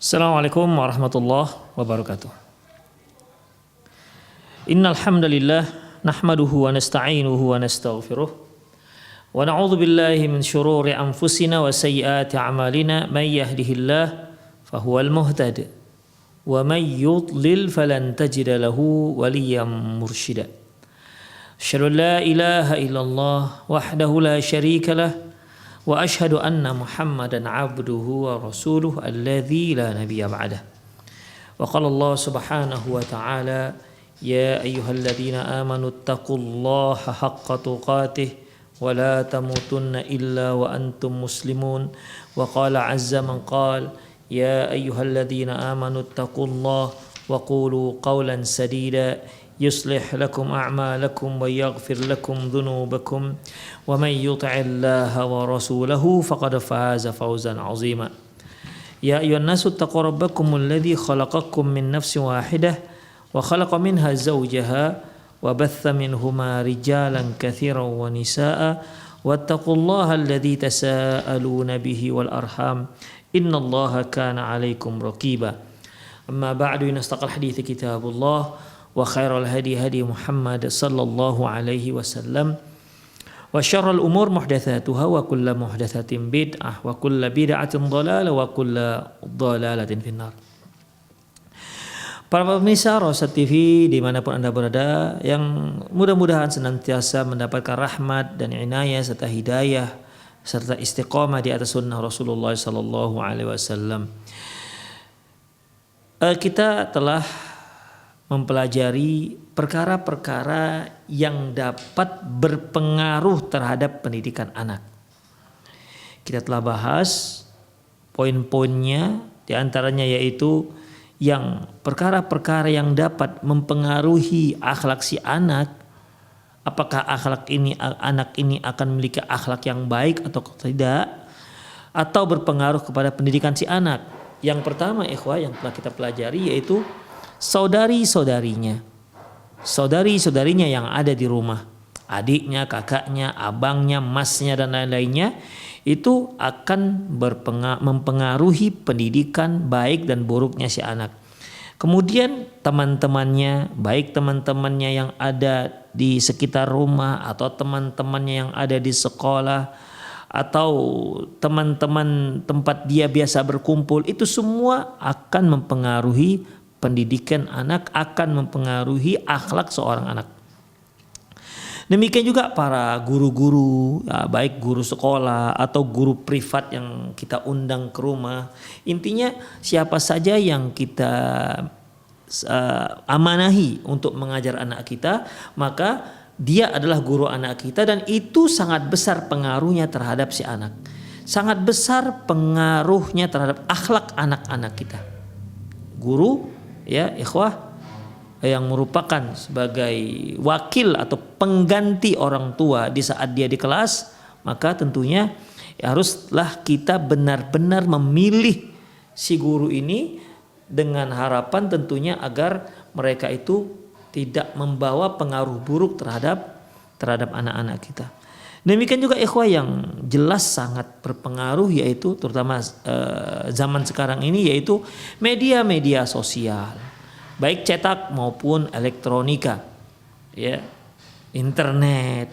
Assalamualaikum warahmatullahi wabarakatuh. Innal hamdalillah nahmaduhu wa nasta'inuhu wa nastaghfiruh wa na'udzu billahi min shururi anfusina wa sayyiati a'malina may yahdihillahu fahuwal muhtadi wa may yudlil falan tajida lahu waliyyan mursyida. Asyhadu an la ilaha illallah wahdahu la syarika lah wa asyhadu anna Muhammadan abduhu wa rasuluhu alladzi la nabiyya ba'dah. Wa qala Allah subhanahu wa ta'ala ya ayyuhalladzina amanu taqullaha haqqa tuqatih wa la tamutunna illa wa antum muslimun. Wa qala azza man qala ya ayyuhalladzina amanu taqullaha wa qulu qawlan sadida يصلح لكم أعمالكم ويغفر لكم ذنوبكم ومن يطع الله ورسوله فقد فاز فوزا عظيما. يا أيها الناس اتقوا ربكم الذي خلقكم من نفس واحدة وخلق منها زوجها وبث منهما رجالا كثيرا ونساء واتقوا الله الذي تساءلون به والأرحام إن الله كان عليكم رقيبا. أما بعد إن أصدق الحديث كتاب الله wa khairal hadi hadi Muhammad sallallahu alaihi wasallam wa syarrul umur muhdatsatuha wa kullu muhdatsatin bid'ah wa kullu bid'atin dhalalah wa kullu dhalalatin finnar. Para pemirsa Rosa TV dimanapun Anda berada, yang mudah-mudahan senantiasa mendapatkan rahmat dan inayah serta hidayah serta istiqamah di atas sunnah Rasulullah sallallahu alaihi wasallam. Kita telah mempelajari perkara-perkara yang dapat berpengaruh terhadap pendidikan anak. Kita telah bahas poin-poinnya, di antaranya yaitu yang perkara-perkara yang dapat mempengaruhi akhlak si anak. Apakah anak ini akan memiliki akhlak yang baik atau tidak, atau berpengaruh kepada pendidikan si anak. Yang pertama ikhwah yang telah kita pelajari yaitu saudari-saudarinya yang ada di rumah, adiknya, kakaknya, abangnya, masnya dan lain-lainnya, itu akan mempengaruhi pendidikan baik dan buruknya si anak. Kemudian teman-temannya, baik teman-temannya yang ada di sekitar rumah atau teman-temannya yang ada di sekolah atau teman-teman tempat dia biasa berkumpul, itu semua akan mempengaruhi pendidikan anak, akan mempengaruhi akhlak seorang anak. Demikian juga para guru-guru, ya, baik guru sekolah atau guru privat yang kita undang ke rumah. Intinya siapa saja yang kita amanahi untuk mengajar anak kita, maka dia adalah guru anak kita, dan itu sangat besar pengaruhnya terhadap si anak. Sangat besar pengaruhnya terhadap akhlak anak-anak kita. Guru, ya ikhwah, yang merupakan sebagai wakil atau pengganti orang tua di saat dia di kelas, maka tentunya haruslah kita benar-benar memilih si guru ini dengan harapan tentunya agar mereka itu tidak membawa pengaruh buruk terhadap anak-anak kita. Demikian juga ikhwah yang jelas sangat berpengaruh, yaitu terutama zaman sekarang ini, yaitu media-media sosial, baik cetak maupun elektronika, ya, internet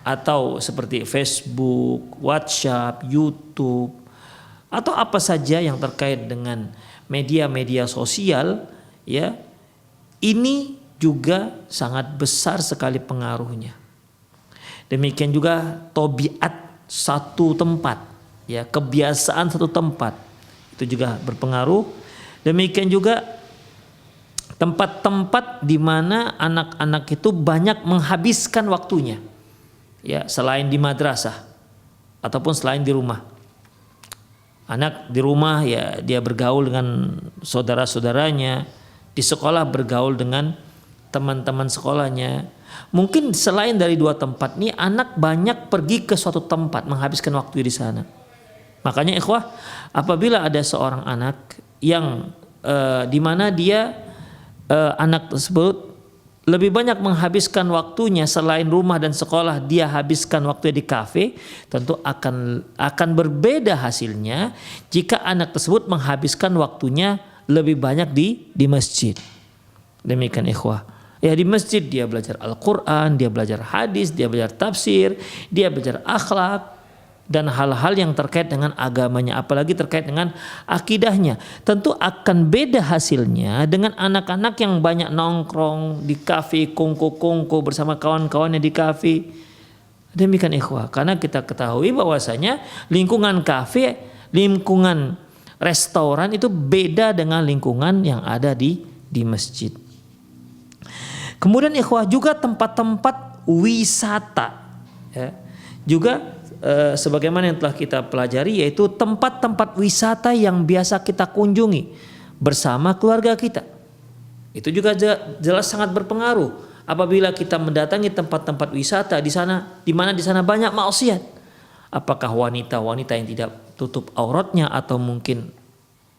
atau seperti Facebook, WhatsApp, YouTube atau apa saja yang terkait dengan media-media sosial, ya, ini juga sangat besar sekali pengaruhnya. Demikian juga tabiat satu tempat, ya, kebiasaan satu tempat itu juga berpengaruh. Demikian juga tempat-tempat di mana anak-anak itu banyak menghabiskan waktunya, ya, selain di madrasah ataupun selain di rumah. Anak di rumah, ya, dia bergaul dengan saudara-saudaranya, di sekolah bergaul dengan teman-teman sekolahnya. Mungkin selain dari dua tempat ini, anak banyak pergi ke suatu tempat menghabiskan waktu di sana. Makanya ikhwah, apabila ada seorang anak yang di mana dia anak tersebut lebih banyak menghabiskan waktunya selain rumah dan sekolah, dia habiskan waktu di kafe, tentu akan berbeda hasilnya jika anak tersebut menghabiskan waktunya lebih banyak di masjid. Demikian ikhwah. Ya, di masjid dia belajar Al-Quran, dia belajar hadis, dia belajar tafsir, dia belajar akhlak dan hal-hal yang terkait dengan agamanya, apalagi terkait dengan akidahnya. Tentu akan beda hasilnya dengan anak-anak yang banyak nongkrong di kafe, kongko-kongko bersama kawan-kawannya di kafe. Demikian ikhwah, karena kita ketahui bahwasanya lingkungan kafe, lingkungan restoran itu beda dengan lingkungan yang ada di masjid. Kemudian ikhwah, juga tempat-tempat wisata, ya, juga sebagaimana yang telah kita pelajari, yaitu tempat-tempat wisata yang biasa kita kunjungi bersama keluarga kita. Itu juga jelas sangat berpengaruh apabila kita mendatangi tempat-tempat wisata di mana di sana banyak maksiat. Apakah wanita-wanita yang tidak tutup auratnya, atau mungkin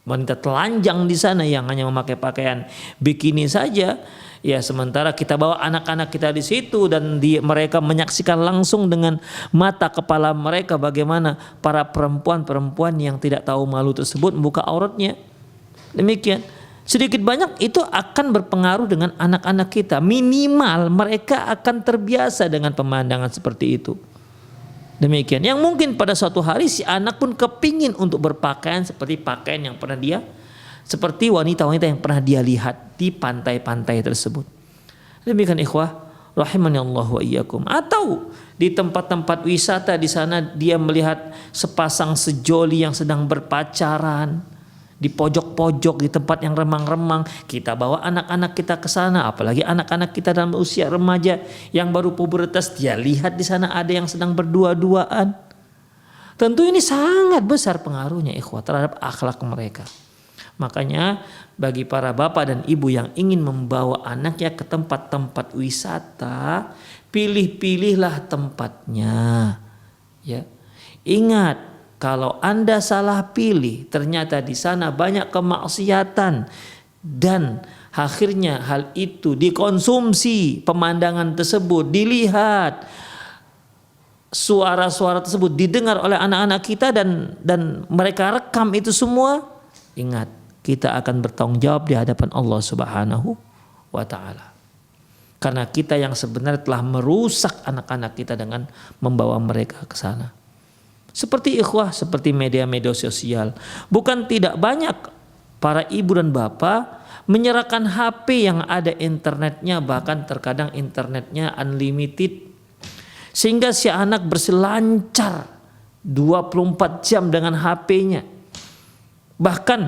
wanita telanjang di sana yang hanya memakai pakaian bikini saja. Ya, sementara kita bawa anak-anak kita di situ dan mereka menyaksikan langsung dengan mata kepala mereka bagaimana para perempuan-perempuan yang tidak tahu malu tersebut membuka auratnya. Demikian, sedikit banyak itu akan berpengaruh dengan anak-anak kita. Minimal mereka akan terbiasa dengan pemandangan seperti itu. Demikian, yang mungkin pada suatu hari si anak pun kepingin untuk berpakaian seperti pakaian yang pernah dia, seperti wanita-wanita yang pernah dia lihat di pantai-pantai tersebut. Demikian ikhwah, rahimani Allah wa iyyakum. Atau di tempat-tempat wisata di sana dia melihat sepasang sejoli yang sedang berpacaran di pojok-pojok, di tempat yang remang-remang. Kita bawa anak-anak kita ke sana, apalagi anak-anak kita dalam usia remaja yang baru pubertas, dia lihat di sana ada yang sedang berdua-duaan. Tentu ini sangat besar pengaruhnya ikhwah terhadap akhlak mereka. Makanya bagi para bapak dan ibu yang ingin membawa anaknya ke tempat-tempat wisata, pilih-pilihlah tempatnya. Ya. Ingat, kalau Anda salah pilih, ternyata di sana banyak kemaksiatan dan akhirnya hal itu dikonsumsi, pemandangan tersebut dilihat, suara-suara tersebut didengar oleh anak-anak kita dan mereka rekam itu semua. Ingat, kita akan bertanggung jawab di hadapan Allah Subhanahu wa taala. Karena kita yang sebenarnya telah merusak anak-anak kita dengan membawa mereka ke sana. Seperti ikhwah, seperti media-media sosial. Bukan tidak banyak para ibu dan bapak menyerahkan HP yang ada internetnya, bahkan terkadang internetnya unlimited, sehingga si anak berselancar 24 jam dengan HP-nya. Bahkan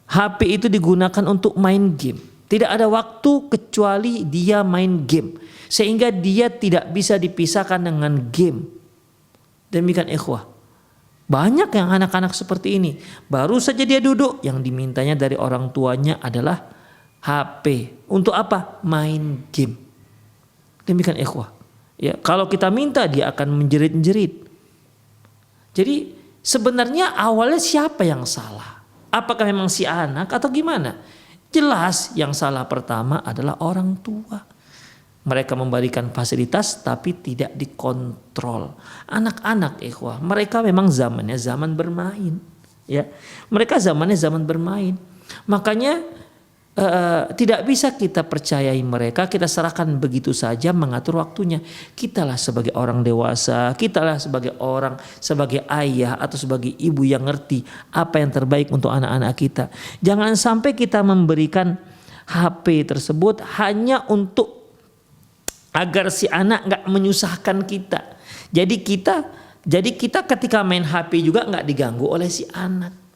HP itu digunakan untuk main game. Tidak ada waktu kecuali dia main game. Sehingga dia tidak bisa dipisahkan dengan game. Demikian ikhwah. Banyak yang anak-anak seperti ini. Baru saja dia duduk, yang dimintanya dari orang tuanya adalah HP. Untuk apa? Main game. Demikian ikhwah. Ya, kalau kita minta dia akan menjerit-jerit. Jadi sebenarnya awalnya siapa yang salah? Apakah memang si anak atau gimana? Jelas yang salah pertama adalah orang tua. Mereka memberikan fasilitas tapi tidak dikontrol. Anak-anak ikhwah, mereka memang zamannya zaman bermain. Ya, mereka zamannya zaman bermain. Makanya tidak bisa kita percayai mereka, kita serahkan begitu saja mengatur waktunya. Kitalah sebagai orang dewasa, kitalah sebagai orang, sebagai ayah atau sebagai ibu yang ngerti apa yang terbaik untuk anak-anak kita. Jangan sampai kita memberikan HP tersebut hanya untuk agar si anak nggak menyusahkan kita. Jadi kita ketika main HP juga nggak diganggu oleh si anak.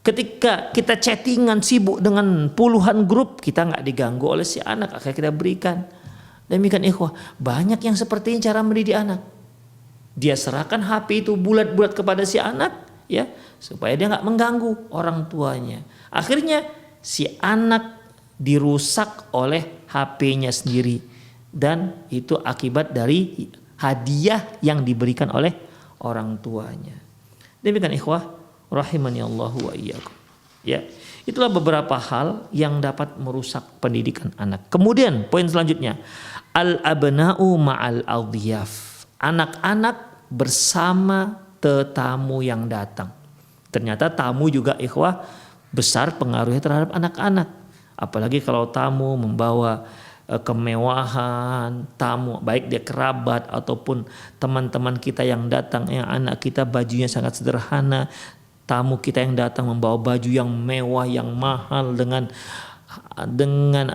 Ketika kita chattingan sibuk dengan puluhan grup, kita nggak diganggu oleh si anak, akhirnya kita berikan. Demikian ikhwah, banyak yang seperti ini cara mendidik anak. Dia serahkan HP itu bulat-bulat kepada si anak, ya, supaya dia nggak mengganggu orang tuanya. Akhirnya si anak dirusak oleh HP-nya sendiri, dan itu akibat dari hadiah yang diberikan oleh orang tuanya. Demikian ikhwah, rahimani Allah wa iyyakum. Ya, itulah beberapa hal yang dapat merusak pendidikan anak. Kemudian poin selanjutnya, al-abna'u ma'al adhiyaf. Anak-anak bersama tetamu yang datang. Ternyata tamu juga ikhwah besar pengaruhnya terhadap anak-anak. Apalagi kalau tamu membawa kemewahan, tamu baik dia kerabat ataupun teman-teman kita yang datang, yang anak kita bajunya sangat sederhana, tamu kita yang datang membawa baju yang mewah, yang mahal dengan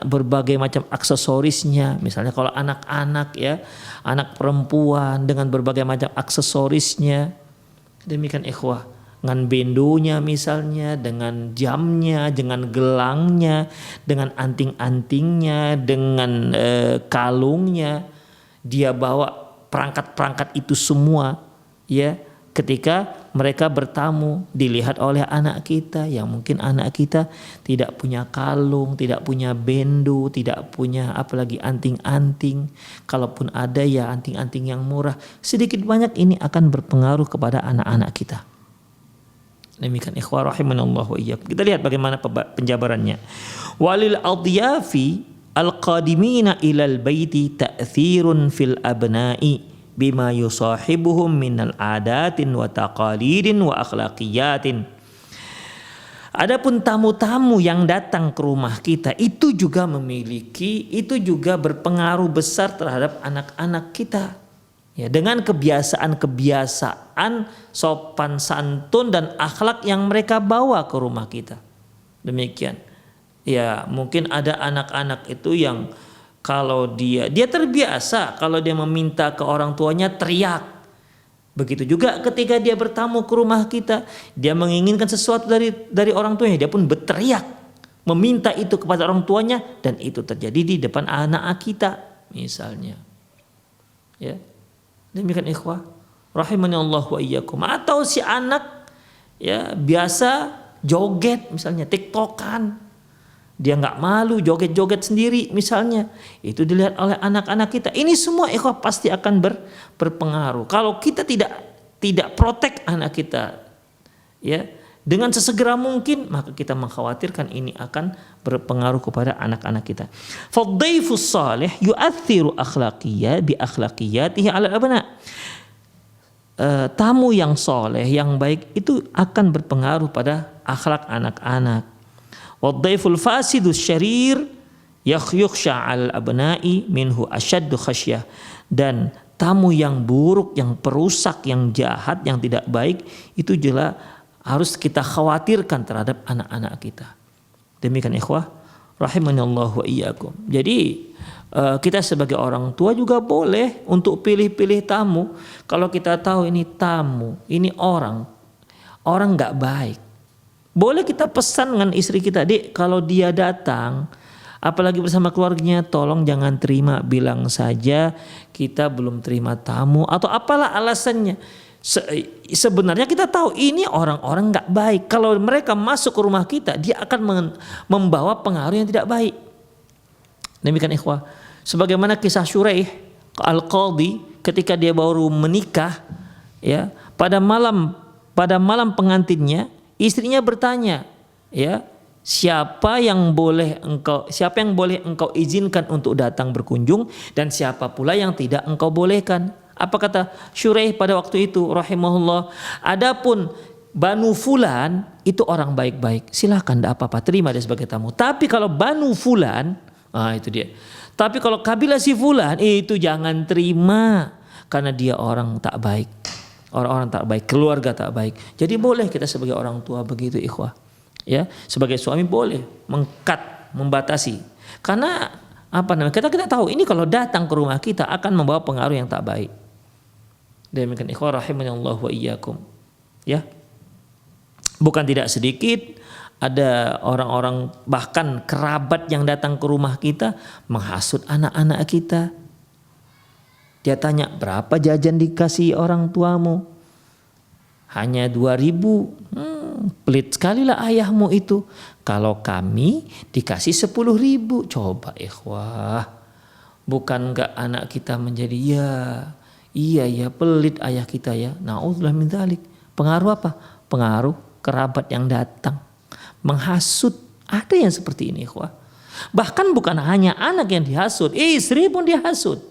berbagai macam aksesorisnya. Misalnya kalau anak-anak ya, anak perempuan dengan berbagai macam aksesorisnya. Demikian ikhwah, dengan bendonya misalnya, dengan jamnya, dengan gelangnya, dengan anting-antingnya, dengan kalungnya, dia bawa perangkat-perangkat itu semua ya. Ketika mereka bertamu, dilihat oleh anak kita yang mungkin anak kita tidak punya kalung, tidak punya bendo, tidak punya apalagi anting-anting. Kalaupun ada ya anting-anting yang murah, sedikit banyak ini akan berpengaruh kepada anak-anak kita. Demikian ikhwah rahimanallah wa iyyakum. Kita lihat bagaimana penjabarannya. Walil adyafi al-qadimina ilal baiti ta'thirun fil abna'i bima yusahibuhum minal adatin wa taqalidin wa akhlaqiyatin. Adapun tamu-tamu yang datang ke rumah kita itu juga berpengaruh besar terhadap anak-anak kita. Ya, dengan kebiasaan-kebiasaan sopan santun dan akhlak yang mereka bawa ke rumah kita. Demikian. Ya, mungkin ada anak-anak itu yang kalau dia terbiasa kalau dia meminta ke orang tuanya teriak. Begitu juga ketika dia bertamu ke rumah kita, dia menginginkan sesuatu dari orang tuanya, dia pun berteriak meminta itu kepada orang tuanya, dan itu terjadi di depan anak kita misalnya. Ya. Demikian ikhwah rahimani Allah wa iyyakum. Atau si anak ya biasa joget misalnya, tiktokan, dia nggak malu joget-joget sendiri misalnya, itu dilihat oleh anak-anak kita. Ini semua ikhwah pasti akan berpengaruh. Kalau kita tidak protek anak kita ya dengan sesegera mungkin, maka kita mengkhawatirkan ini akan berpengaruh kepada anak-anak kita. Fadhaifus salih yu'athiru akhlaqiyya bi akhlaqiyatihi 'ala abna. Tamu yang soleh, yang baik itu akan berpengaruh pada akhlak anak-anak. Wadhaiful fasidus syarir yakhsha 'al abna'i minhu ashaddu khasyah. Dan tamu yang buruk, yang perusak, yang jahat, yang tidak baik, itu jelas harus kita khawatirkan terhadap anak-anak kita. Demikian ikhwah rahimanallahu wa iyyakum. Jadi kita sebagai orang tua juga boleh untuk pilih-pilih tamu. Kalau kita tahu ini tamu, ini orang nggak baik, boleh kita pesan dengan istri kita, Dek, kalau dia datang apalagi bersama keluarganya, tolong jangan terima, bilang saja kita belum terima tamu atau apalah alasannya. Sebenarnya kita tahu ini orang-orang nggak baik. Kalau mereka masuk ke rumah kita, dia akan membawa pengaruh yang tidak baik. Demikian ikhwah. Sebagaimana kisah Syuraih al-Qadhi ketika dia baru menikah, ya, pada malam pengantinnya, istrinya bertanya, ya, siapa yang boleh engkau izinkan untuk datang berkunjung dan siapa pula yang tidak engkau bolehkan. Apa kata Syuraih pada waktu itu rahimahullah? Adapun Banu Fulan itu orang baik-baik, silahkan, tidak apa-apa, terima dia sebagai tamu. Tapi kalau Banu Fulan, itu dia. Tapi kalau kabilah si Fulan itu jangan terima karena dia orang tak baik. Orang-orang tak baik, keluarga tak baik. Jadi boleh kita sebagai orang tua begitu ikhwah. Ya, sebagai suami boleh membatasi. Karena kita tahu ini kalau datang ke rumah kita akan membawa pengaruh yang tak baik. Demikian ikhwah rahimanallah wa iyyakum. Ya. Bukan tidak sedikit ada orang-orang bahkan kerabat yang datang ke rumah kita menghasut anak-anak kita. Dia tanya, berapa jajan dikasih orang tuamu? Hanya 2.000. Pelit sekali lah ayahmu itu. Kalau kami dikasih 10.000. Coba ikhwah. Bukan enggak anak kita menjadi iya pelit ayah kita ya. Na'udzubillah min dzalik. Pengaruh apa? Pengaruh kerabat yang datang. menghasut. Ada yang seperti ini, ikhwah. Bahkan bukan hanya anak yang dihasut, istri pun dihasut.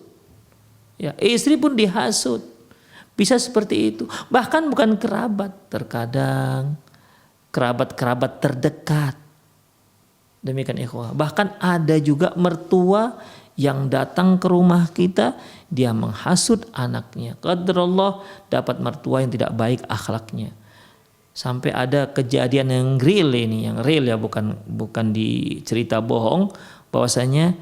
Ya, istri pun dihasut. Bisa seperti itu. Bahkan bukan kerabat, terkadang kerabat-kerabat terdekat. Demikian ikhwah. Bahkan ada juga mertua yang datang ke rumah kita, dia menghasut anaknya. Qadarullah dapat mertua yang tidak baik akhlaknya. Sampai ada kejadian yang real ini, yang real ya, bukan di cerita bohong, bahwasanya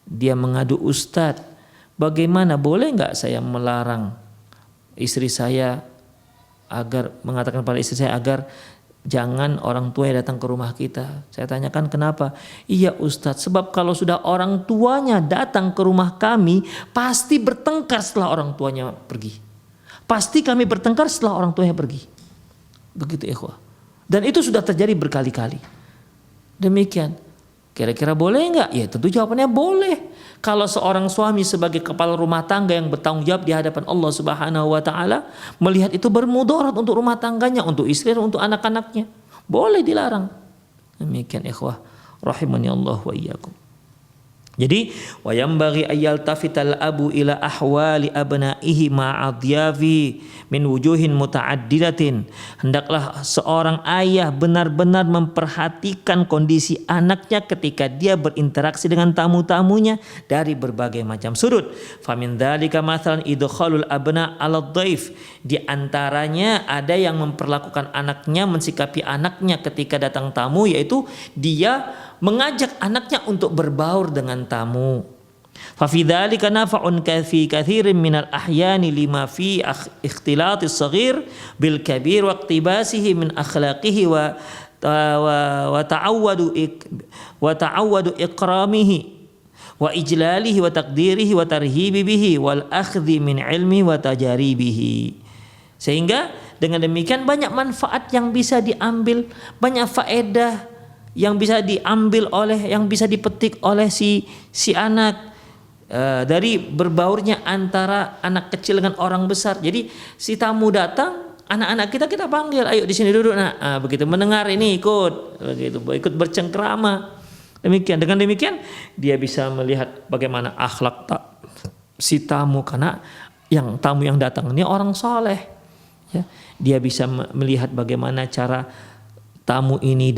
dia mengadu ustadz, bagaimana, boleh nggak saya melarang istri saya agar, mengatakan pada istri saya agar jangan orang tua yang datang ke rumah kita. Saya tanyakan kenapa? Iya ustadz, sebab kalau sudah orang tuanya datang ke rumah kami, pasti bertengkar setelah orang tuanya pergi. Pasti kami bertengkar setelah orang tuanya pergi. Begitu ikhwah. Dan itu sudah terjadi berkali-kali. Demikian. Kira-kira boleh nggak? Ya tentu jawabannya boleh. Kalau seorang suami sebagai kepala rumah tangga yang bertanggung jawab di hadapan Allah Subhanahu wa taala, melihat itu bermudarat untuk rumah tangganya, untuk istri, untuk anak-anaknya, boleh dilarang. Demikian ikhwah rahimani Allah wa iyyakum. Jadi wa yambaghi ayyal tafital abu ila ahwali abnaihi ma'adyafi min wujuhin mutaaddidatin. Hendaklah seorang ayah benar-benar memperhatikan kondisi anaknya ketika dia berinteraksi dengan tamu-tamunya dari berbagai macam sudut. Famin dzalika mathalan idkhalul abna 'ala dhaif. Di antaranya ada yang memperlakukan anaknya, mensikapi anaknya ketika datang tamu, yaitu dia mengajak anaknya untuk berbaur dengan tamu. Fa fi dzalika nafa'un fi katsirin minal ahyani lima fi ikhtilatis saghir bil kabir wa iqtibasihi min akhlaqihi wa ta'awwadu ikramihi wa ijlalihi wa taqdirihi wa tarhibi bihi wal akhdhi min ilmi wa tajaribihi. Sehingga dengan demikian banyak manfaat yang bisa diambil, banyak faedah yang bisa diambil oleh, yang bisa dipetik oleh si anak dari berbaurnya antara anak kecil dengan orang besar. Jadi si tamu datang, anak-anak kita panggil, ayo di sini duduk nak. Begitu mendengar ini ikut, begitu ikut bercengkrama. Demikian, dengan demikian dia bisa melihat bagaimana akhlak si tamu, karena tamu yang datang ini orang soleh. Ya, dia bisa melihat bagaimana cara tamu ini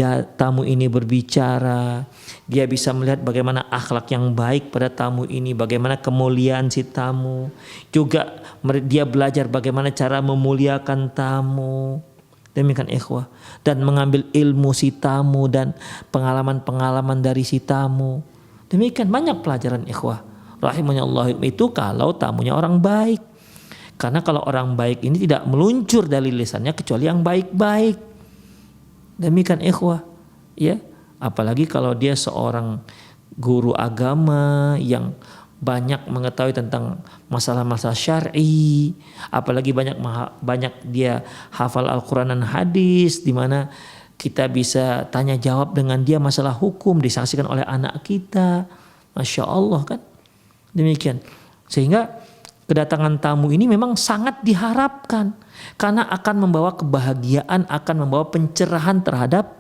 berbicara, dia bisa melihat bagaimana akhlak yang baik pada tamu ini, bagaimana kemuliaan si tamu. Juga dia belajar bagaimana cara memuliakan tamu. Demikian ikhwah, dan mengambil ilmu si tamu dan pengalaman-pengalaman dari si tamu. Demikian banyak pelajaran ikhwah rahimahnya Allah itu kalau tamunya orang baik. Karena kalau orang baik ini tidak meluncur dari lisannya kecuali yang baik-baik. Demikian ikhwah, ya, apalagi kalau dia seorang guru agama yang banyak mengetahui tentang masalah-masalah syar'i, apalagi banyak dia hafal Al-Quran dan hadis, di mana kita bisa tanya jawab dengan dia masalah hukum, disaksikan oleh anak kita, masya Allah kan. Demikian, sehingga kedatangan tamu ini memang sangat diharapkan karena akan membawa kebahagiaan, akan membawa pencerahan terhadap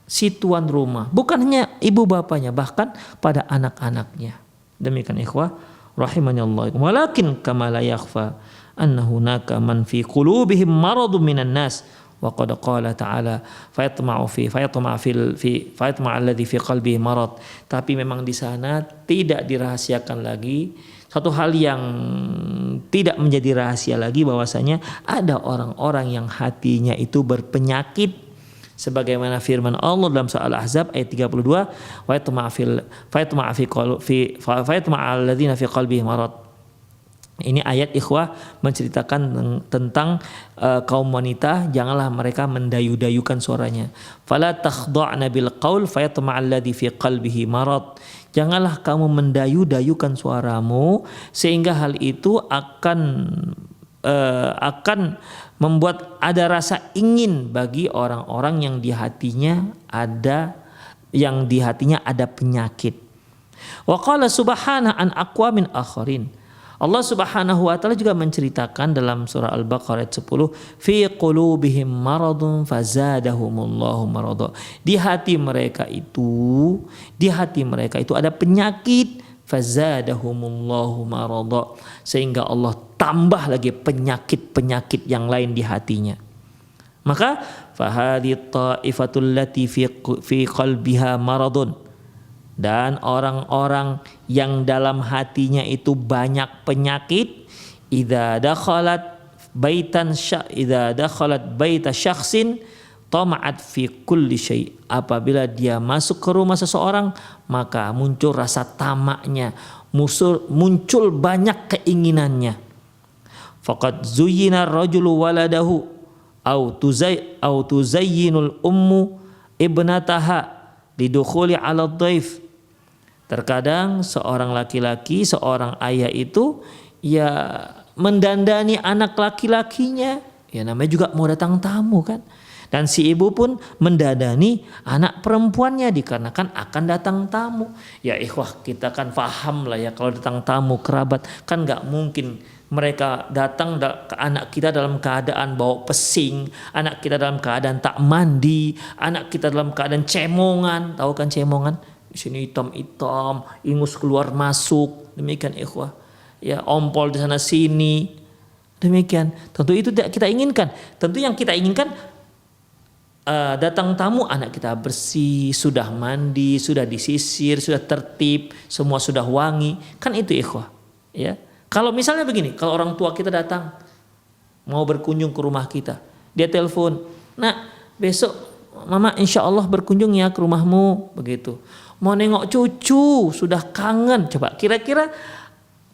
si tuan rumah, bukan hanya ibu bapaknya, bahkan pada anak-anaknya. Demikian ikhwah rahimani Allah. Walakin kama la yakhfa anna hunaka man fi qulubihim maradun minan nas wa qad qala ta'ala fayatma'u alladhi fi qalbihi marad. Tapi memang di sana tidak dirahasiakan lagi satu hal yang tidak menjadi rahasia lagi, bahwasanya ada orang-orang yang hatinya itu berpenyakit, sebagaimana firman Allah dalam surah Al-Ahzab ayat 32, fayatma'a alladhina fi qalbihim marad. Ini ayat ikhwah menceritakan tentang kaum wanita, janganlah mereka mendayu-dayukan suaranya. Fala takhda'na bil qaul fayatma'a alladhi fi qalbihi marad. Janganlah kamu mendayu-dayukan suaramu sehingga hal itu akan membuat ada rasa ingin bagi orang-orang yang di hatinya ada penyakit. Wa qala subhana an aqwamin akharin. Allah Subhanahu wa taala juga menceritakan dalam surah Al-Baqarah ayat 10, fi qulubihim maradun fazadahumullahu marada. Di hati mereka itu ada penyakit, fazadahumullahu marada, sehingga Allah tambah lagi penyakit-penyakit yang lain di hatinya. Maka fahadhi ta'ifatul lati fi qalbiha maradun, dan orang-orang yang dalam hatinya itu banyak penyakit, idza dakhalat baita syakhsin tama'at fi kulli syai', apabila dia masuk ke rumah seseorang maka muncul rasa tamaknya, muncul banyak keinginannya. Faqad zuyyina ar-rajulu waladahu au tuzayyinul ummu ibnataha lidukhuli 'ala dhaif. Terkadang seorang laki-laki, seorang ayah itu ya mendandani anak laki-lakinya, ya namanya juga mau datang tamu kan. Dan si ibu pun mendandani anak perempuannya dikarenakan akan datang tamu. Ya ikhwah, kita kan paham lah ya, kalau datang tamu kerabat kan nggak mungkin mereka datang ke anak kita dalam keadaan bau pesing, anak kita dalam keadaan tak mandi, anak kita dalam keadaan cemongan. Tahu kan cemongan? Di sini hitam-hitam, ingus keluar masuk, demikian ikhwah. Ya, ompol di sana sini. Demikian. Tentu itu tidak kita inginkan. Tentu yang kita inginkan datang tamu anak kita bersih, sudah mandi, sudah disisir, sudah tertib, semua sudah wangi. Kan itu ikhwah. Ya. Kalau misalnya begini, kalau orang tua kita datang mau berkunjung ke rumah kita, dia telepon, "Nak, besok Mama insya Allah berkunjung ya ke rumahmu," begitu. Mau nengok cucu, sudah kangen. Coba kira-kira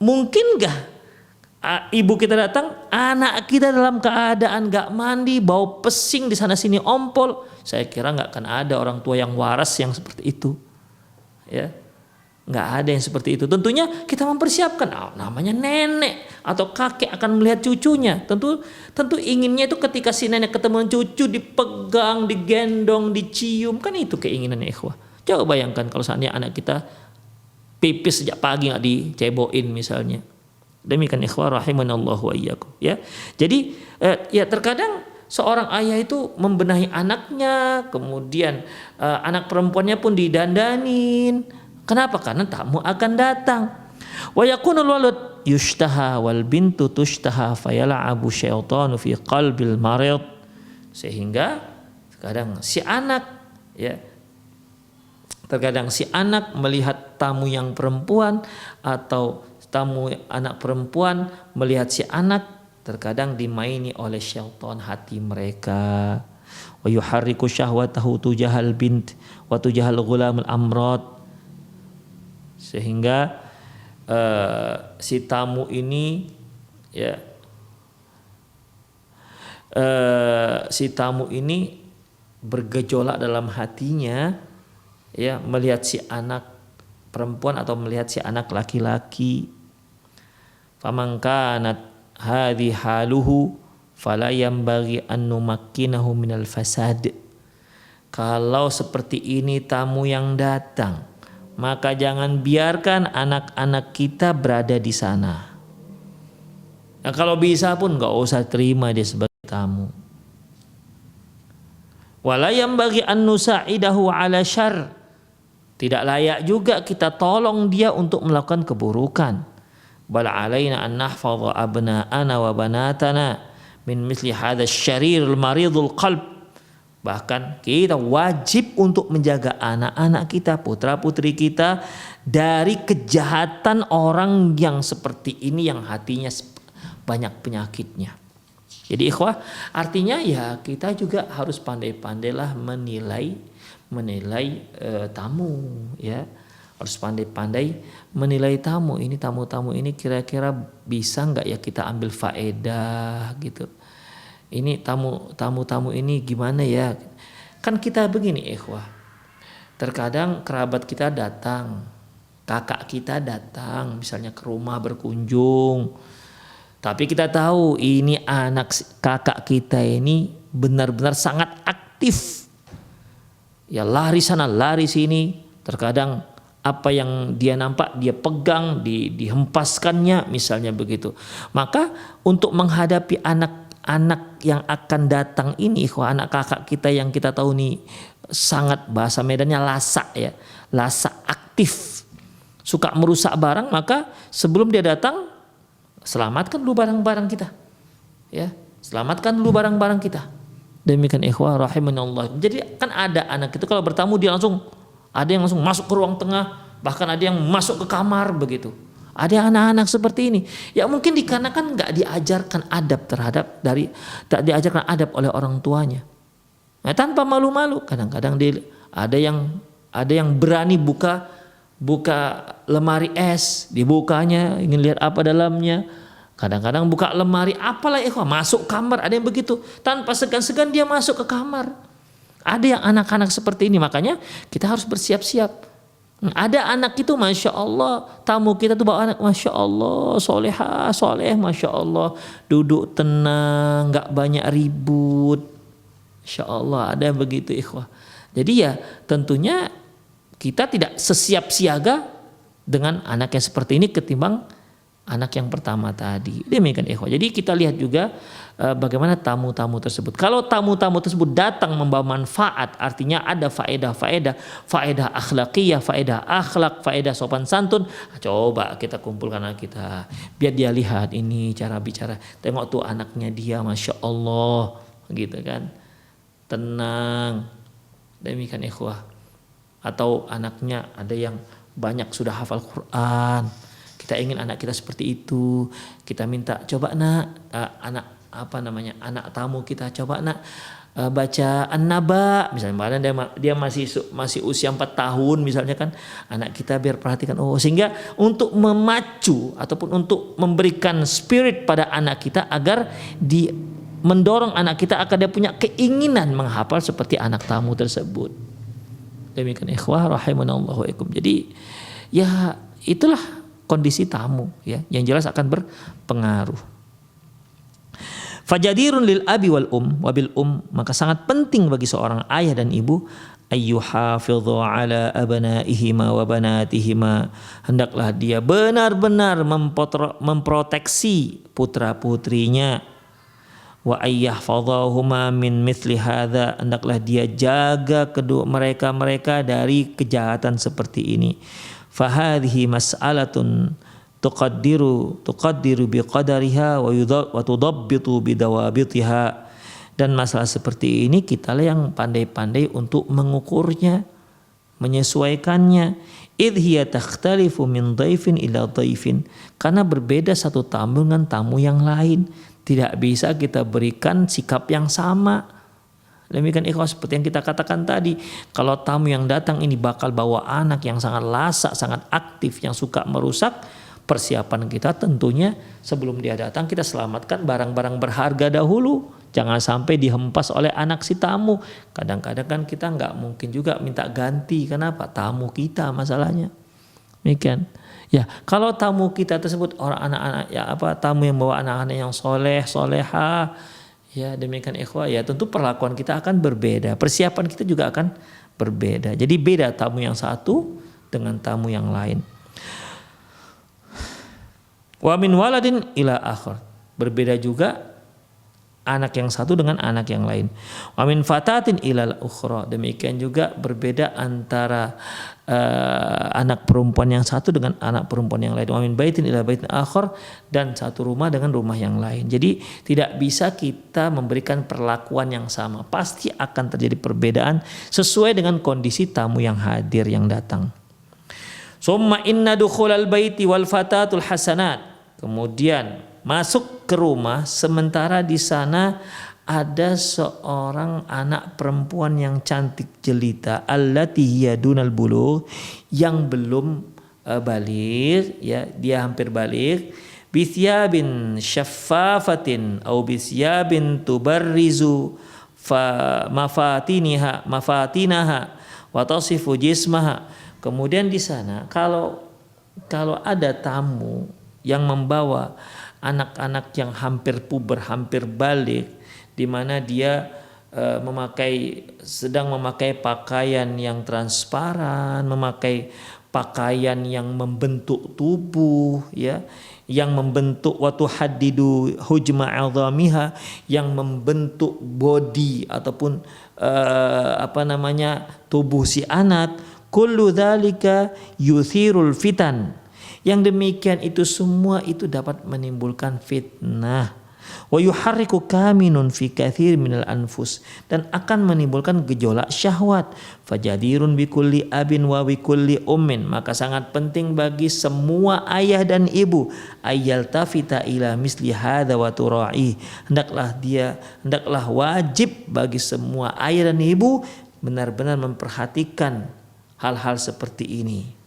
mungkin gak ibu kita datang, anak kita dalam keadaan gak mandi, bau pesing di sana sini ompol? Saya kira gak akan ada orang tua yang waras yang seperti itu. Ya, gak ada yang seperti itu. Tentunya kita mempersiapkan, namanya nenek atau kakek akan melihat cucunya. Tentu inginnya itu ketika si nenek ketemu cucu dipegang, digendong, dicium, kan itu keinginannya ikhwah. Coba bayangkan kalau seandainya anak kita pipis sejak pagi nggak diceboin misalnya. Demikian ikhwah rahimanallahu wa iyyakum ya. Jadi ya terkadang seorang ayah itu membenahi anaknya, kemudian anak perempuannya pun didandanin. Kenapa? Karena tamu akan datang. Wa yakunul walad yushtaha wal bintu tushtaha fayal'abu syaitanu fi qalbil marid. Sehingga terkadang si anak ya, terkadang si anak melihat tamu yang perempuan atau tamu anak perempuan melihat si anak, terkadang dimaini oleh syaitan hati mereka. Wa yuharriku syahwatahu tujahal bint wa tujahal ghulamul amrad. Sehingga si tamu ini ya si tamu ini bergejolak dalam hatinya ya, melihat si anak perempuan atau melihat si anak laki-laki. Faman kanat hadhi haluhu fala yanbaghi an numakkinahu minal fasad. Kalau seperti ini tamu yang datang, maka jangan biarkan anak-anak kita berada di sana. Nah, kalau bisa pun nggak usah terima dia sebagai tamu. Wala yanbaghi an nusa'idahu ala syarr. Tidak layak juga kita tolong dia untuk melakukan keburukan. Bal alaina an nahfadha abna'ana wa banatana min misli hadzal syariril maridul qalb. Bahkan kita wajib untuk menjaga anak-anak kita, putra-putri kita dari kejahatan orang yang seperti ini, yang hatinya banyak penyakitnya. Jadi ikhwah, artinya ya kita juga harus pandai-pandailah menilai tamu ya, harus pandai-pandai menilai tamu. Ini tamu-tamu ini kira-kira bisa nggak ya kita ambil faedah gitu. Ini tamu-tamu ini gimana ya? Kan kita begini ikhwah, terkadang kerabat kita datang, kakak kita datang misalnya ke rumah berkunjung, tapi kita tahu ini anak kakak kita ini benar-benar sangat aktif. Ya lari sana lari sini, terkadang apa yang dia nampak dia pegang, dihempaskannya misalnya begitu. Maka untuk menghadapi anak-anak yang akan datang ini, anak kakak kita yang kita tahu nih sangat bahasa Medannya lasak ya, lasak aktif, suka merusak barang, maka sebelum dia datang selamatkan dulu barang-barang kita, ya, selamatkan dulu barang-barang kita. Demikian ikhwah rahimanallah. Jadi kan ada anak itu kalau bertamu dia langsung, ada yang langsung masuk ke ruang tengah, bahkan ada yang masuk ke kamar begitu. Ada anak-anak seperti ini. Ya mungkin dikarenakan nggak diajarkan adab tak diajarkan adab oleh orang tuanya. Nah, tanpa malu-malu, kadang-kadang ada yang berani buka lemari es, dibukanya ingin lihat apa dalamnya. Kadang-kadang buka lemari, apalah ikhwah, masuk kamar, ada yang begitu. Tanpa segan-segan dia masuk ke kamar. Ada yang anak-anak seperti ini, makanya kita harus bersiap-siap. Ada anak itu Masya Allah, tamu kita tuh bawa anak Masya Allah, soleh, Masya Allah. Duduk tenang, gak banyak ribut. Masya Allah, ada yang begitu ikhwah. Jadi ya tentunya kita tidak sesiap siaga dengan anak yang seperti ini ketimbang anak yang pertama tadi. Demikian ikhwah. Jadi kita lihat juga bagaimana tamu-tamu tersebut. Kalau tamu-tamu tersebut datang membawa manfaat, artinya ada faedah akhlakiyah, faedah akhlak, faedah sopan santun. Coba kita kumpulkan anak kita, biar dia lihat ini cara bicara. Tengok tuh anaknya dia, Masya Allah, gitu kan. Tenang. Demikian ikhwah. Atau anaknya ada yang banyak sudah hafal Quran. Kita ingin anak kita seperti itu. Kita minta coba anak tamu kita coba baca An-Naba misalnya. Dia masih usia 4 tahun misalnya kan, anak kita biar perhatikan sehingga untuk memacu ataupun untuk memberikan spirit pada anak kita agar mendorong anak kita agar dia punya keinginan menghafal seperti anak tamu tersebut. Demikian ikhwah rahimanallahu wa ikum. Jadi ya itulah kondisi tamu ya, yang jelas akan berpengaruh. Fajadirun lil abi wal wabil maka sangat penting bagi seorang ayah dan ibu ayyuhafidhu ala abnaihima wa banatihima, hendaklah dia benar-benar memproteksi putra-putrinya, wa ayyahfadhahuma min mithli hadza, hendaklah dia jaga kedua mereka dari kejahatan seperti ini. Fahadhihi mas'alatun tuqaddiru biqadariha wa tudabbitu bidawabitiha. Dan masalah seperti ini kitalah yang pandai-pandai untuk mengukurnya, menyesuaikannya. Idh hiya takhtalifu min dhaifin ila dhaifin, karena berbeda satu tamu dengan tamu yang lain. Tidak bisa kita berikan sikap yang sama. Demikian ikhwah, seperti yang kita katakan tadi, kalau tamu yang datang ini bakal bawa anak yang sangat lasak, sangat aktif, yang suka merusak, persiapan kita tentunya sebelum dia datang kita selamatkan barang-barang berharga dahulu. Jangan sampai dihempas oleh anak si tamu. Kadang-kadang kan kita nggak mungkin juga minta ganti. Kenapa? Tamu kita masalahnya. Demikian. Ya, kalau tamu kita tersebut orang anak-anak tamu yang bawa anak-anak yang solehah, ya demikian ikhwah, ya tentu perlakuan kita akan berbeda, persiapan kita juga akan berbeda. Jadi beda tamu yang satu dengan tamu yang lain. Wa min waladin ila akhar, berbeda juga anak yang satu dengan anak yang lain. Wa min fatatin ila ukhra, demikian juga berbeda antara anak perempuan yang satu dengan anak perempuan yang lain. Wa min baitin ila baitin akhar, dan satu rumah dengan rumah yang lain. Jadi tidak bisa kita memberikan perlakuan yang sama. Pasti akan terjadi perbedaan sesuai dengan kondisi tamu yang hadir yang datang. Summa inna dukhulal baiti wal fatatul hasanat. Kemudian masuk ke rumah sementara di sana ada seorang anak perempuan yang cantik jelita, allati hiya dunal bulugh, yang belum baligh, ya dia hampir baligh, bisyabin syaffafatin au bisyabin tubarrizu mafatinaha wa tasifu jismaha. Kemudian di sana kalau ada tamu yang membawa anak-anak yang hampir puber, hampir balik, di mana dia sedang memakai pakaian yang transparan, memakai pakaian yang membentuk tubuh, ya, yang membentuk watu haddidu hujma adhamiha, yang membentuk body ataupun tubuh si anak. Kullu dzalika yuthirul fitan. Yang demikian itu semua itu dapat menimbulkan fitnah. Wa yuharriku kaminun fi katsir minal anfus, dan akan menimbulkan gejolak syahwat. Fajadirun bikulli abin wa bikulli ummin, maka sangat penting bagi semua ayah dan ibu ayyal tafita ila misli hadza wa tura'i. Hendaklah wajib bagi semua ayah dan ibu benar-benar memperhatikan hal-hal seperti ini.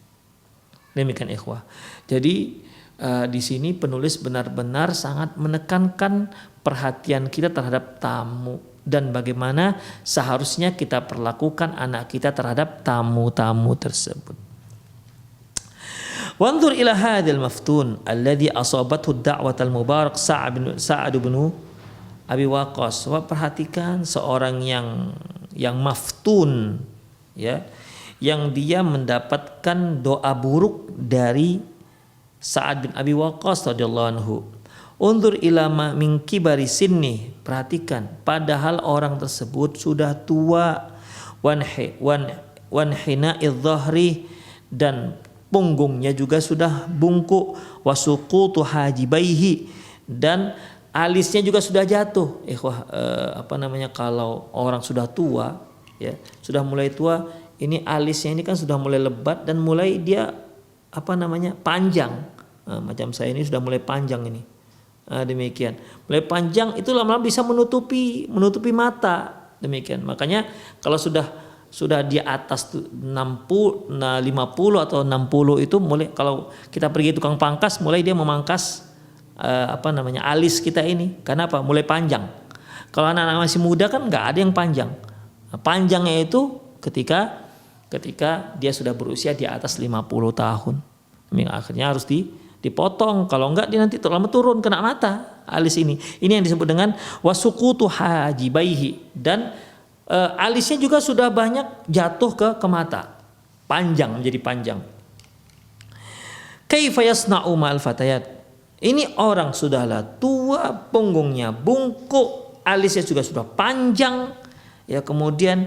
Demikian ikhwah. Jadi di sini penulis benar-benar sangat menekankan perhatian kita terhadap tamu dan bagaimana seharusnya kita perlakukan anak kita terhadap tamu-tamu tersebut. Wanzur ila hadzal maftun alladhi asabathu ad-da'watal mubarak Sa'ad bin Abi Waqqas. Perhatikan seorang yang maftun, ya, yang dia mendapatkan doa buruk dari Sa'ad bin Abi Waqqas radhiyallahu anhu. Unzur ilama min kibari sinni, perhatikan, padahal orang tersebut sudah tua, wanhina'idh dhahri, dan punggungnya juga sudah bungkuk, wasuqutu hajibaihi, dan alisnya juga sudah jatuh. Kalau orang sudah tua, ya, sudah mulai tua, ini alisnya ini kan sudah mulai lebat dan mulai dia panjang. Macam saya ini sudah mulai panjang ini. Demikian. Mulai panjang itu lama-lama bisa menutupi mata. Demikian. Makanya kalau sudah di atas 50 atau 60 itu mulai, kalau kita pergi tukang pangkas, mulai dia memangkas alis kita ini. Karena apa? Mulai panjang. Kalau anak-anak masih muda kan nggak ada yang panjang. Panjangnya itu ketika dia sudah berusia di atas 50 tahun. Akhirnya harus dipotong, kalau enggak dia nanti terlalu turun kena mata alis ini. Ini yang disebut dengan wasuqutu hajibaihi, dan alisnya juga sudah banyak jatuh ke mata, menjadi panjang. Kaifa yasna'u ma'al fatayat. Ini orang sudahlah tua, punggungnya bungkuk, alisnya juga sudah panjang, ya. Kemudian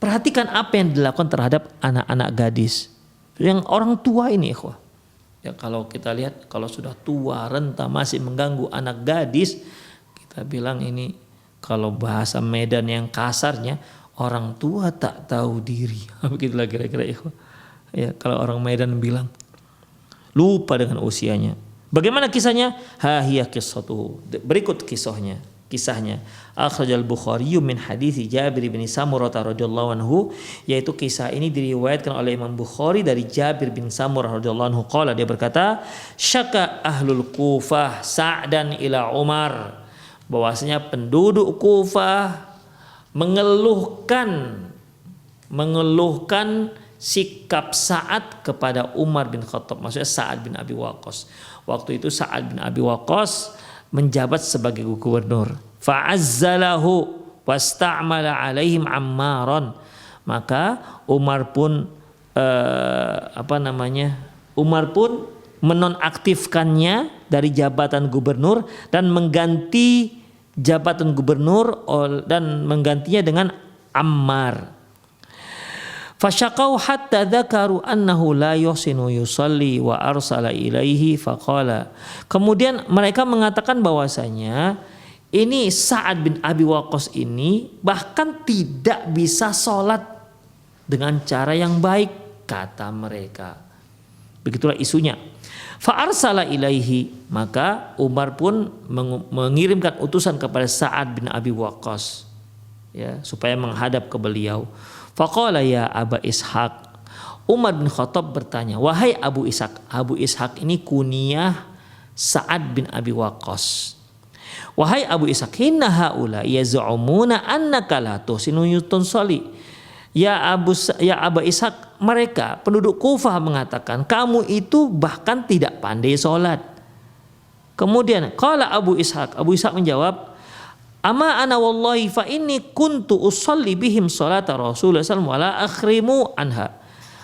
perhatikan apa yang dilakukan terhadap anak-anak gadis yang orang tua ini, ikhwah. Ya, kalau kita lihat, kalau sudah tua, renta, masih mengganggu anak gadis, kita bilang ini, kalau bahasa Medan yang kasarnya, orang tua tak tahu diri. Begitulah kira-kira, ikhwah. Ya, kalau orang Medan bilang lupa dengan usianya. Bagaimana kisahnya? Hiya qissatuhu. Berikut kisahnya. Akhrajal Bukhari min hadits Jabir bin Samurah radhiyallahu anhu, yaitu kisah ini diriwayatkan oleh Imam Bukhari dari Jabir bin Samurah radhiyallahu anhu. Qala, dia berkata, syaka ahlul Kufah Sa'dan ila Umar, bahwasanya penduduk Kufah mengeluhkan sikap Sa'ad kepada Umar bin Khattab, maksudnya Sa'ad bin Abi Waqqas. Waktu itu Sa'ad bin Abi Waqqas menjabat sebagai gubernur. Fa'azzalahu wasta'mala alaihim Ammaran. Maka Umar pun menonaktifkannya dari jabatan gubernur dan mengganti jabatan gubernur dan menggantinya dengan Ammar. Fasyaqau hatta dzakaru annahu la yuhsinu yusalli wa arsala ilaihi faqala. Kemudian mereka mengatakan bahwasanya ini Sa'ad bin Abi Waqqas ini bahkan tidak bisa sholat dengan cara yang baik, kata mereka. Begitulah isunya. Fa arsala ilaihi, maka Umar pun mengirimkan utusan kepada Sa'ad bin Abi Waqqas, ya, supaya menghadap ke beliau. Faqala ya Aba Ishaq. Umar bin Khattab bertanya, wahai Abu Ishaq. Abu Ishaq ini kunyah Sa'ad bin Abi Waqqas. Wahai Abu Ishaq, inna haula yaz'umuna annaka la tuhsinu yusalli. Ya Aba Ishaq, mereka penduduk Kufah mengatakan kamu itu bahkan tidak pandai sholat. Kemudian qala Abu Ishaq menjawab, ama ana wallahi fa inni kuntu usalli bihim salata Rasulullah sallallahu alaihi wasallam wala akhrimu anha.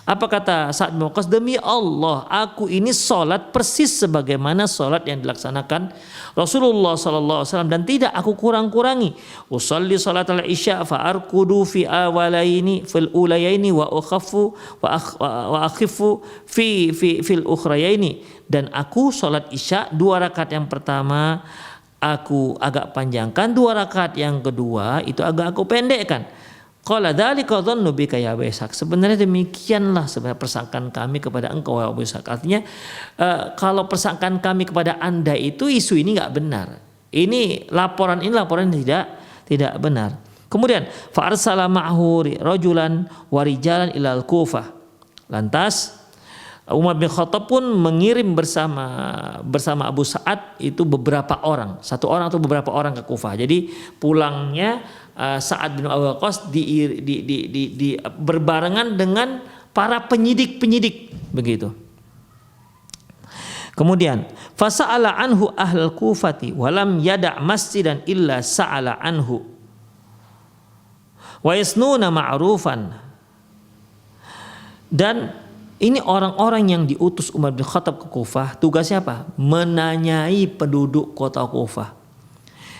Apa kata Sa'ad bin Waqqas? Demi Allah, aku ini sholat persis sebagaimana sholat yang dilaksanakan Rasulullah SAW dan tidak aku kurang-kurangi. Usalli sholat al-isya fa'arkudu fi awalaini fil ulayaini wa akhifu fil ukhrayaini. Dan aku sholat isya 2 rakaat yang pertama aku agak panjangkan, 2 rakaat yang kedua itu agak aku pendekkan. Qala dzalika dhannu bika ya Abu Ishaq. Sebenarnya demikianlah sebenarnya persangkaan kami kepada engkau ya Abu Ishaq. Artinya kalau persangkaan kami kepada Anda itu isu ini enggak benar. Laporan yang tidak benar. Kemudian fa arsala ma'hu rajulan wa rijalan ilal Kufah. Lantas Umar bin Khattab pun mengirim bersama Abu Sa'ad itu beberapa orang, 1 orang atau beberapa orang ke Kufah. Jadi pulangnya Sa'ad bin Abi Waqqas berbarengan dengan para penyidik begitu. Kemudian fasa'ala anhu ahlul Kufati walam yada' masjidan illa sa'ala anhu wa yasnuna ma'rufan. Dan ini orang-orang yang diutus Umar bin Khattab ke Kufah, tugasnya apa? Menanyai penduduk kota Kufah.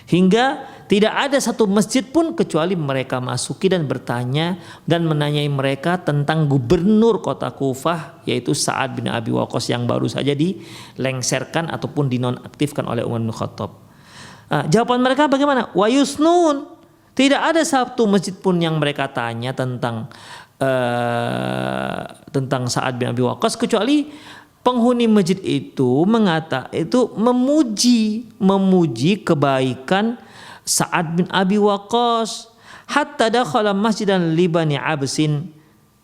Hingga tidak ada satu masjid pun kecuali mereka masuki dan bertanya dan menanyai mereka tentang gubernur kota Kufah, yaitu Sa'ad bin Abi Waqqas yang baru saja dilengserkan ataupun dinonaktifkan oleh Umar bin Khattab. Jawaban mereka bagaimana? Wa yusnun. Tidak ada satu masjid pun yang mereka tanya tentang Sa'ad bin Abi Waqqas kecuali penghuni masjid itu memuji kebaikan Sa'ad bin Abi Waqqas hatta dakhala masjidan li Bani Absin,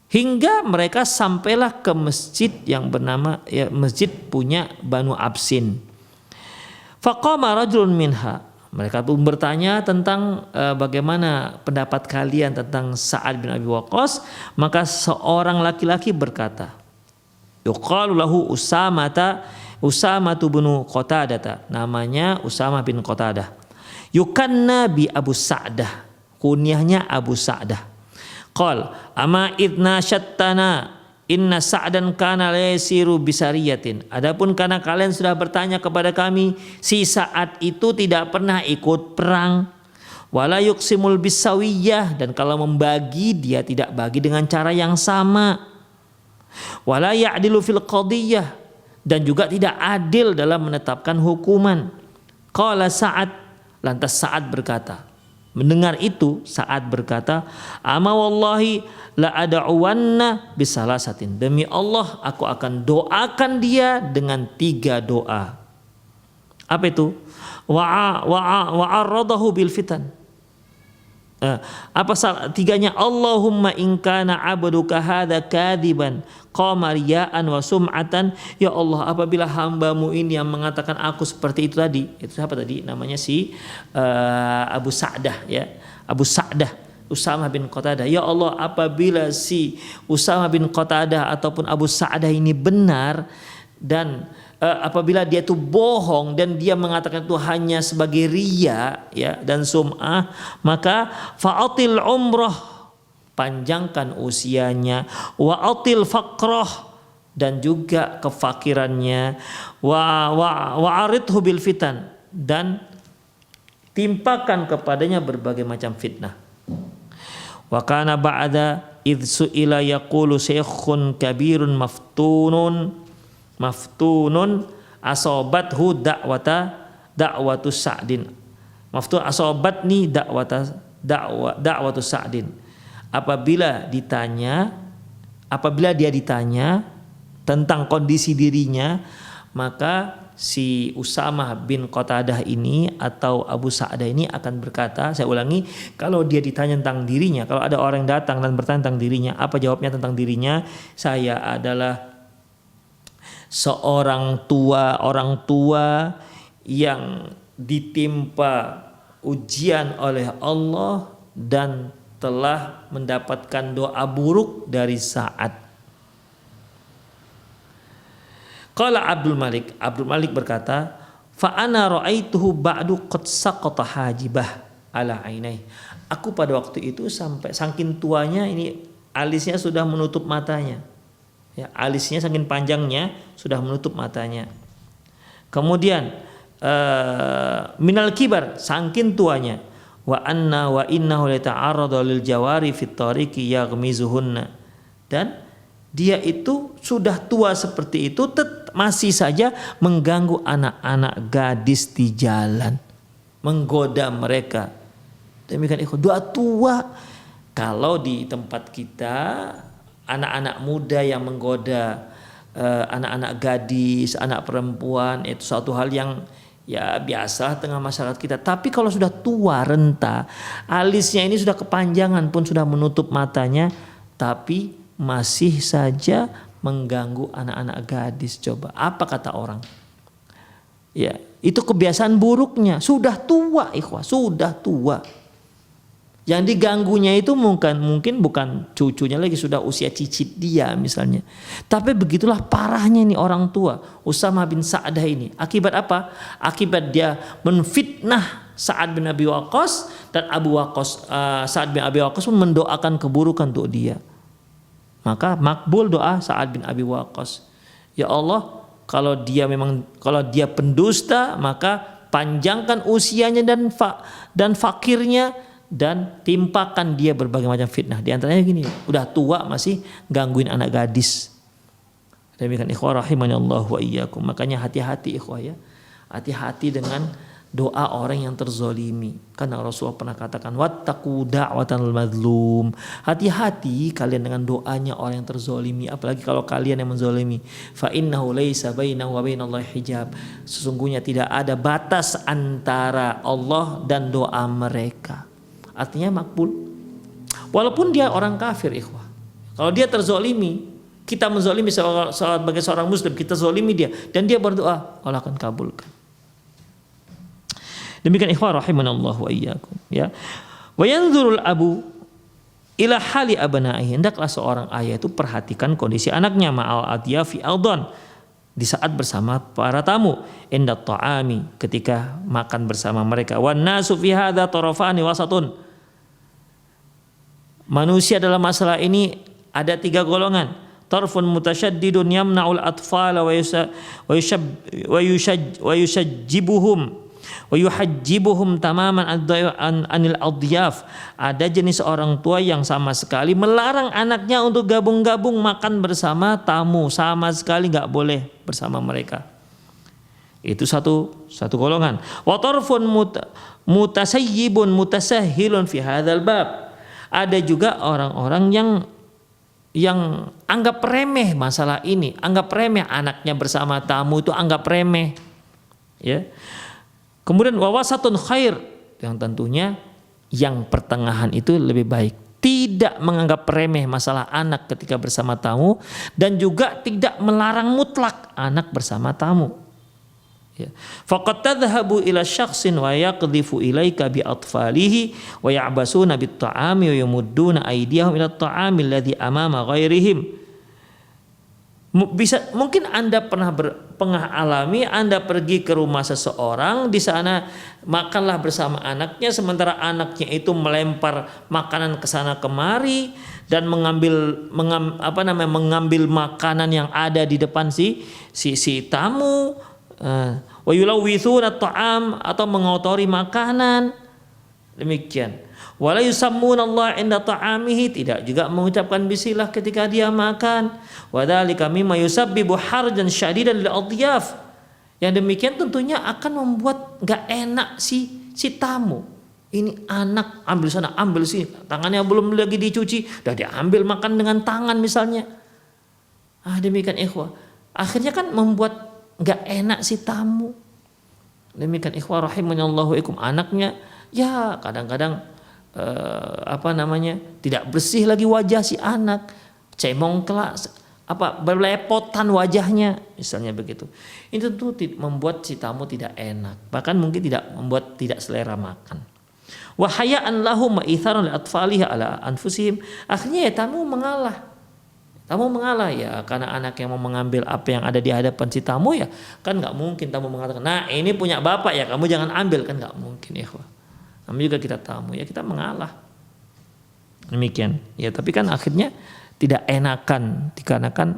hingga mereka sampailah ke masjid yang bernama masjid punya Banu Absin. Faqama rajulun minha. Mereka pun bertanya tentang bagaimana pendapat kalian tentang Sa'ad bin Abi Waqqas. Maka seorang laki-laki berkata, yuqalu lahu Usamah bin Qatadah, namanya Usamah bin Qatadah. Yukanna bi Abu Sa'dah, kunyahnya Abu Sa'dah. Qal ama idna syattana inna Sa'dan kana laysiru bisariyatin. Adapun karena kalian sudah bertanya kepada kami, si Sa'ad itu tidak pernah ikut perang. Wala yuqsimul bisawiyah, dan kalau membagi dia tidak bagi dengan cara yang sama. Wala ya'dilu fil qadiyah, dan juga tidak adil dalam menetapkan hukuman. Qala Sa'ad, lantas Sa'ad berkata, mendengar itu Sa'ad berkata, ama wallahi la ad'uwanna bisalasatin. Demi Allah aku akan doakan dia dengan 3 doa. Apa itu? Wa'arradahu bil fitan. Apa tiganya? Allahumma in kana abduka hadza kadiban qama riya'an wa sum'atan. Ya Allah, apabila hambamu ini yang mengatakan aku seperti itu tadi, itu siapa tadi? Namanya si Abu Sa'dah ya. Abu Sa'dah Usamah bin Qatadah. Ya Allah, apabila si Usamah bin Qatadah ataupun Abu Sa'dah ini benar, dan apabila dia itu bohong dan dia mengatakan itu hanya sebagai riya ya dan sum'ah, maka fa'atil umrah, panjangkan usianya, wa'atil faqrah, dan juga kefakirannya, wa'aridhu bil fitan, dan timpakan kepadanya berbagai macam fitnah. Wa kana ba'da idh su'ila yaqulu syekhun kabirun maftunun asobathu da'watu Sa'din. Maftun asobatni da'watu Sa'din. Apabila dia ditanya tentang kondisi dirinya, maka si Usamah bin Qatadah ini atau Abu Sa'dah ini akan berkata, saya ulangi, kalau dia ditanya tentang dirinya, kalau ada orang datang dan bertanya tentang dirinya, apa jawabnya tentang dirinya? Saya adalah seorang orang tua yang ditimpa ujian oleh Allah dan telah mendapatkan doa buruk dari Sa'ad. Qala Abdul Malik berkata, fa ana ra'aituhu ba'du qad saqata hajibah ala ainai. Aku pada waktu itu sampai saking tuanya ini alisnya sudah menutup matanya. Ya, alisnya saking panjangnya sudah menutup matanya. Kemudian minal kibar, saking tuanya. Wa innahu lata'arradu lil jawari fit tariqi yaghmizuhunna. Dan dia itu sudah tua seperti itu masih saja mengganggu anak-anak gadis di jalan, menggoda mereka. Demikian ikhwan, doa tua. Kalau di tempat kita anak-anak muda yang menggoda anak-anak gadis, anak perempuan, itu suatu hal yang ya biasa tengah masyarakat kita. Tapi kalau sudah tua renta, alisnya ini sudah kepanjangan pun sudah menutup matanya, tapi masih saja mengganggu anak-anak gadis. Coba apa kata orang? Ya, itu kebiasaan buruknya. Sudah tua, ikhwah, sudah tua. Yang diganggunya itu mungkin bukan cucunya lagi, sudah usia cicit dia misalnya. Tapi begitulah parahnya ini orang tua Usamah bin Sa'dah ini. Akibat apa? Akibat dia menfitnah Sa'ad bin Abi Waqqas, dan Sa'ad bin Abi Waqqas pun mendoakan keburukan untuk dia. Maka makbul doa Sa'ad bin Abi Waqqas. Ya Allah, kalau dia pendusta, maka panjangkan usianya dan fakirnya, dan timpakan dia berbagai macam fitnah. Di antaranya gini, udah tua masih gangguin anak gadis. Demikian ikhwah rahimani Allah wa iyyakum. Makanya hati-hati ikhwah ya. Hati-hati dengan doa orang yang terzolimi. Karena Rasulullah pernah katakan, wattaqu da'watal mazlum. Hati-hati kalian dengan doanya orang yang terzolimi, apalagi kalau kalian yang menzolimi. Fa innahu laisa bainahu wa bainallahi hijab. Sesungguhnya tidak ada batas antara Allah dan doa mereka. Artinya makbul. Walaupun dia orang kafir ikhwah. Kalau dia terzolimi, kita menzolimi sebagai seorang muslim, kita zolimi dia, dan dia berdoa, Allah akan kabulkan. Demikian ikhwah rahimanallahu wa iyyakum ya. Wa yanzurul abu ila hali abna'ihi. Hendaklah seorang ayah itu perhatikan kondisi anaknya ma'al adyafi aldan, di saat bersama para tamu, inda ta'ami, ketika makan bersama mereka. Wan nasu fi hadza tarafani wasatun. Manusia dalam masalah ini ada 3 golongan. Tarfun mutasyaddidun yamna'ul atfala wa yushajjibuhum wa yuhajjibuhum tamaman anil adyaf. Ada jenis orang tua yang sama sekali melarang anaknya untuk gabung-gabung makan bersama tamu, sama sekali nggak boleh bersama mereka. Itu satu golongan. Wa tarfun mutasayyibun mutasahhilun fi hadzal bab. Ada juga orang-orang yang anggap remeh masalah ini, anggap remeh anaknya bersama tamu itu anggap remeh. Ya. Kemudian wawasatun khair, yang tentunya yang pertengahan itu lebih baik. Tidak menganggap remeh masalah anak ketika bersama tamu, dan juga tidak melarang mutlak anak bersama tamu. Ya. Faqad tadhhabu ila syakhsin wa yaqdhifu ilaika bi atfalihi wa ya'basuna bit ta'ami wa yamudduna aydiyahum ila at-ta'ami alladhi amama ghairihim. Mungkin Anda pernah alami, Anda pergi ke rumah seseorang, di sana makanlah bersama anaknya, sementara anaknya itu melempar makanan ke sana kemari dan mengambil makanan yang ada di depan si tamu. Wa yulawwithuna at-ta'am, atau mengotori makanan. Demikian. Wala yusammuna Allah 'inda ta'amihi, tidak juga mengucapkan bismillah ketika dia makan. Wa dzalika mimma yusabbibu harjan syadidan lil adyaf. Yang demikian tentunya akan membuat enggak enak si tamu. Ini anak ambil sana, ambil sini, tangannya belum lagi dicuci, udah diambil makan dengan tangan misalnya. Demikian ikhwah. Akhirnya kan membuat enggak enak si tamu. Demikian ikhwah rahimanallahu ikum, anaknya ya kadang-kadang tidak bersih lagi wajah si anak, cemong kelas, berlepotan wajahnya misalnya begitu. Itu tuh membuat si tamu tidak enak, bahkan mungkin membuat tidak selera makan. Wa haya'an lahum wa itharan li atfalihi ala anfusihim. Akhirnya ya tamu mengalah ya, karena anak yang mau mengambil apa yang ada di hadapan si tamu ya kan nggak mungkin tamu mengatakan, nah ini punya bapak ya kamu jangan ambil, kan nggak mungkin ya. Kami juga kita tamu ya, kita mengalah. Demikian ya, tapi kan akhirnya tidak enakan dikarenakan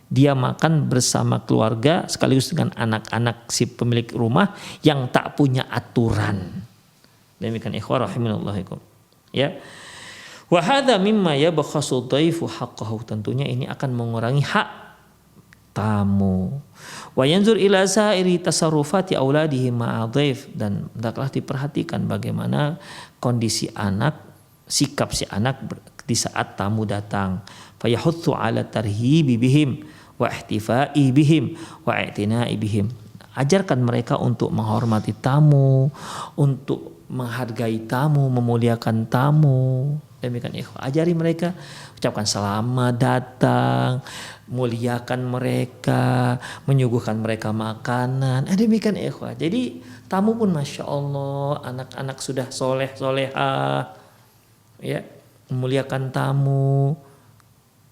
dia makan bersama keluarga sekaligus dengan anak-anak si pemilik rumah yang tak punya aturan. Demikian ikhwah rahimanallahu. Ya. Wa hadza mimma yabkhasu dhaifu haqqahu, tentunya ini akan mengurangi hak tamu. Wa yanzur ila sa'iri tasarrufati auladihi ma'a dhaif, dan hendaklah diperhatikan bagaimana kondisi anak, sikap si anak di saat tamu datang. Fayahutsu ala tarhibi bihim wa ihtifai bihim wa i'tina'i bihim. Ajarkan mereka untuk menghormati tamu, untuk menghargai tamu, memuliakan tamu. Demikian ikhwah, ajari mereka, ucapkan selamat datang, muliakan mereka, menyuguhkan mereka makanan. Demikian ikhwah. Jadi tamu pun masya Allah, anak-anak sudah soleh solehah, ya, memuliakan tamu,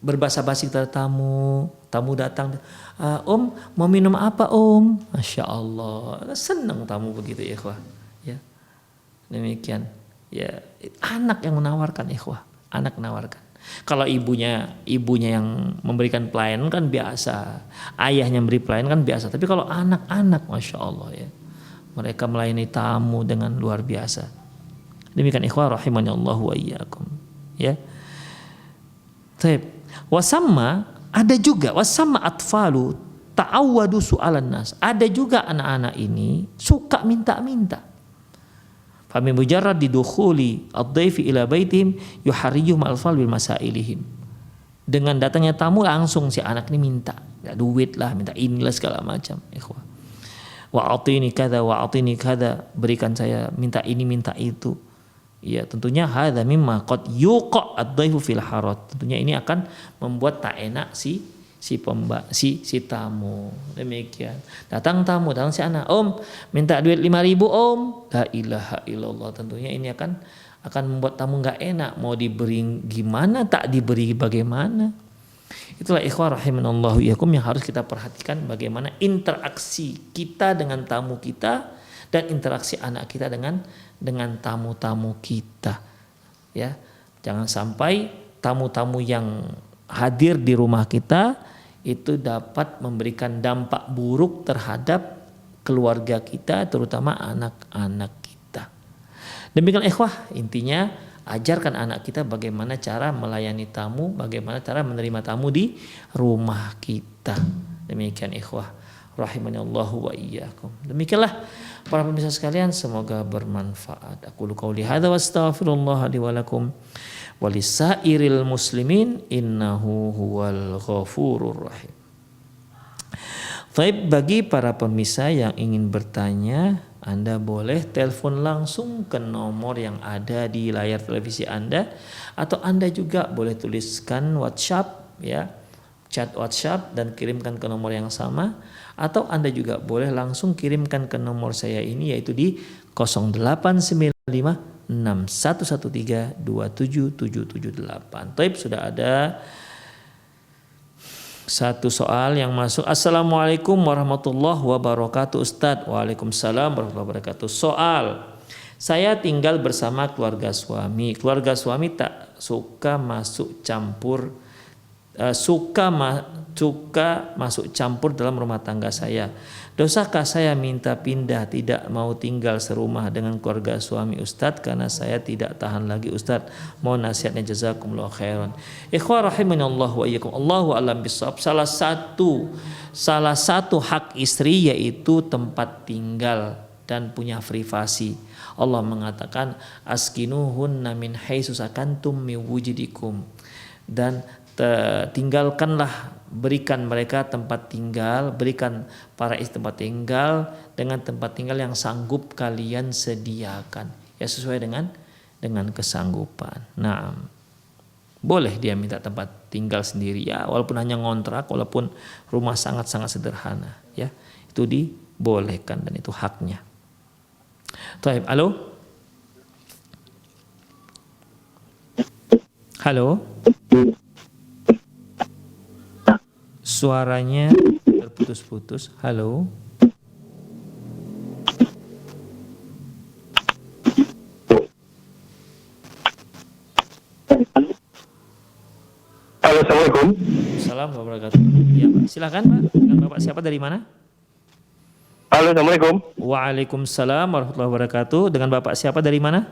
berbahasa basi kepada tamu. Tamu datang, Om mau minum apa Om? Masya Allah, senang tamu begitu ikhwah. Ya, demikian. Ya, anak yang menawarkan ikhwah, anak menawarkan. Kalau ibunya yang memberikan pelayanan kan biasa, ayahnya memberi pelayanan kan biasa. Tapi kalau anak-anak, masya Allah ya, mereka melayani tamu dengan luar biasa. Demikian ikhwah rahimani Allah wa iyyakum. Ya. Baik. Wasamma, ada juga wasamma atfalu ta'awwadu su'alan nas. Ada juga anak-anak ini suka minta-minta. Fami mujarrad didukhuli ad-dhaifi ila baitihim yuharrijuhum al-fal bil masailihim. Dengan datangnya tamu langsung si anak ini minta, ya, duit lah, minta inilah segala macam, ikhwah. Wa atini kadza wa atini kadza, berikan saya, minta ini minta itu. Ya, tentunya hadza mimma qad yuqa ad-dhaifu fil harat. Tentunya ini akan membuat tak enak si tamu. Demikian. Datang tamu, datang si anak, Om, minta duit 5.000 Om. La ilaha illallah. Tentunya ini akan membuat tamu enggak enak, mau diberi gimana, tak diberi bagaimana. Itulah ikhwah rahimanallahu iyyakum yang harus kita perhatikan, bagaimana interaksi kita dengan tamu kita dan interaksi anak kita dengan tamu-tamu kita. Ya. Jangan sampai tamu-tamu yang hadir di rumah kita itu dapat memberikan dampak buruk terhadap keluarga kita, terutama anak-anak kita. Demikian ikhwah, intinya ajarkan anak kita bagaimana cara melayani tamu, bagaimana cara menerima tamu di rumah kita. Demikian ikhwah rahimanallahu wa iyyakum. Demikianlah para pemirsa sekalian, semoga bermanfaat. Aku qouli hadza wa astaghfirullah li wa lakum walisairil muslimin innahu huwal ghafurur rahim. Baik, bagi para pemirsa yang ingin bertanya, Anda boleh telepon langsung ke nomor yang ada di layar televisi Anda, atau Anda juga boleh tuliskan WhatsApp, ya, chat WhatsApp dan kirimkan ke nomor yang sama, atau Anda juga boleh langsung kirimkan ke nomor saya ini, yaitu di 0895 61132778. Taib, sudah ada satu soal yang masuk. Assalamualaikum warahmatullahi wabarakatuh Ustadz. Waalaikumsalam warahmatullahi wabarakatuh. Soal, saya tinggal bersama keluarga suami. Keluarga suami tak suka masuk campur masuk campur dalam rumah tangga saya. Dosakah saya minta pindah, tidak mau tinggal serumah dengan keluarga suami Ustadz, karena saya tidak tahan lagi Ustadz. Mohon nasihatnya, jazakumullah khairan. Ikhwah rahimanallah wa iyyakum. Allahu a'lam bishawab. Salah satu hak istri yaitu tempat tinggal dan punya privasi. Allah mengatakan askinuhunna min haitsu sakantum min wujudikum, dan tinggalkanlah, berikan mereka tempat tinggal, berikan para istri tempat tinggal dengan tempat tinggal yang sanggup kalian sediakan, ya, sesuai dengan kesanggupan. Nah, boleh dia minta tempat tinggal sendiri, ya, walaupun hanya ngontrak, walaupun rumah sangat-sangat sederhana, ya, itu dibolehkan dan itu haknya. Baik, halo. Halo. Suaranya terputus-putus. Halo. Halo, assalamualaikum. Waalaikumsalam warahmatullahi wabarakatuh. Ya, Pak. Silakan, Pak. Dengan Bapak siapa dari mana? Halo, Assalamualaikum. Waalaikumsalam warahmatullahi wabarakatuh. Dengan Bapak siapa dari mana?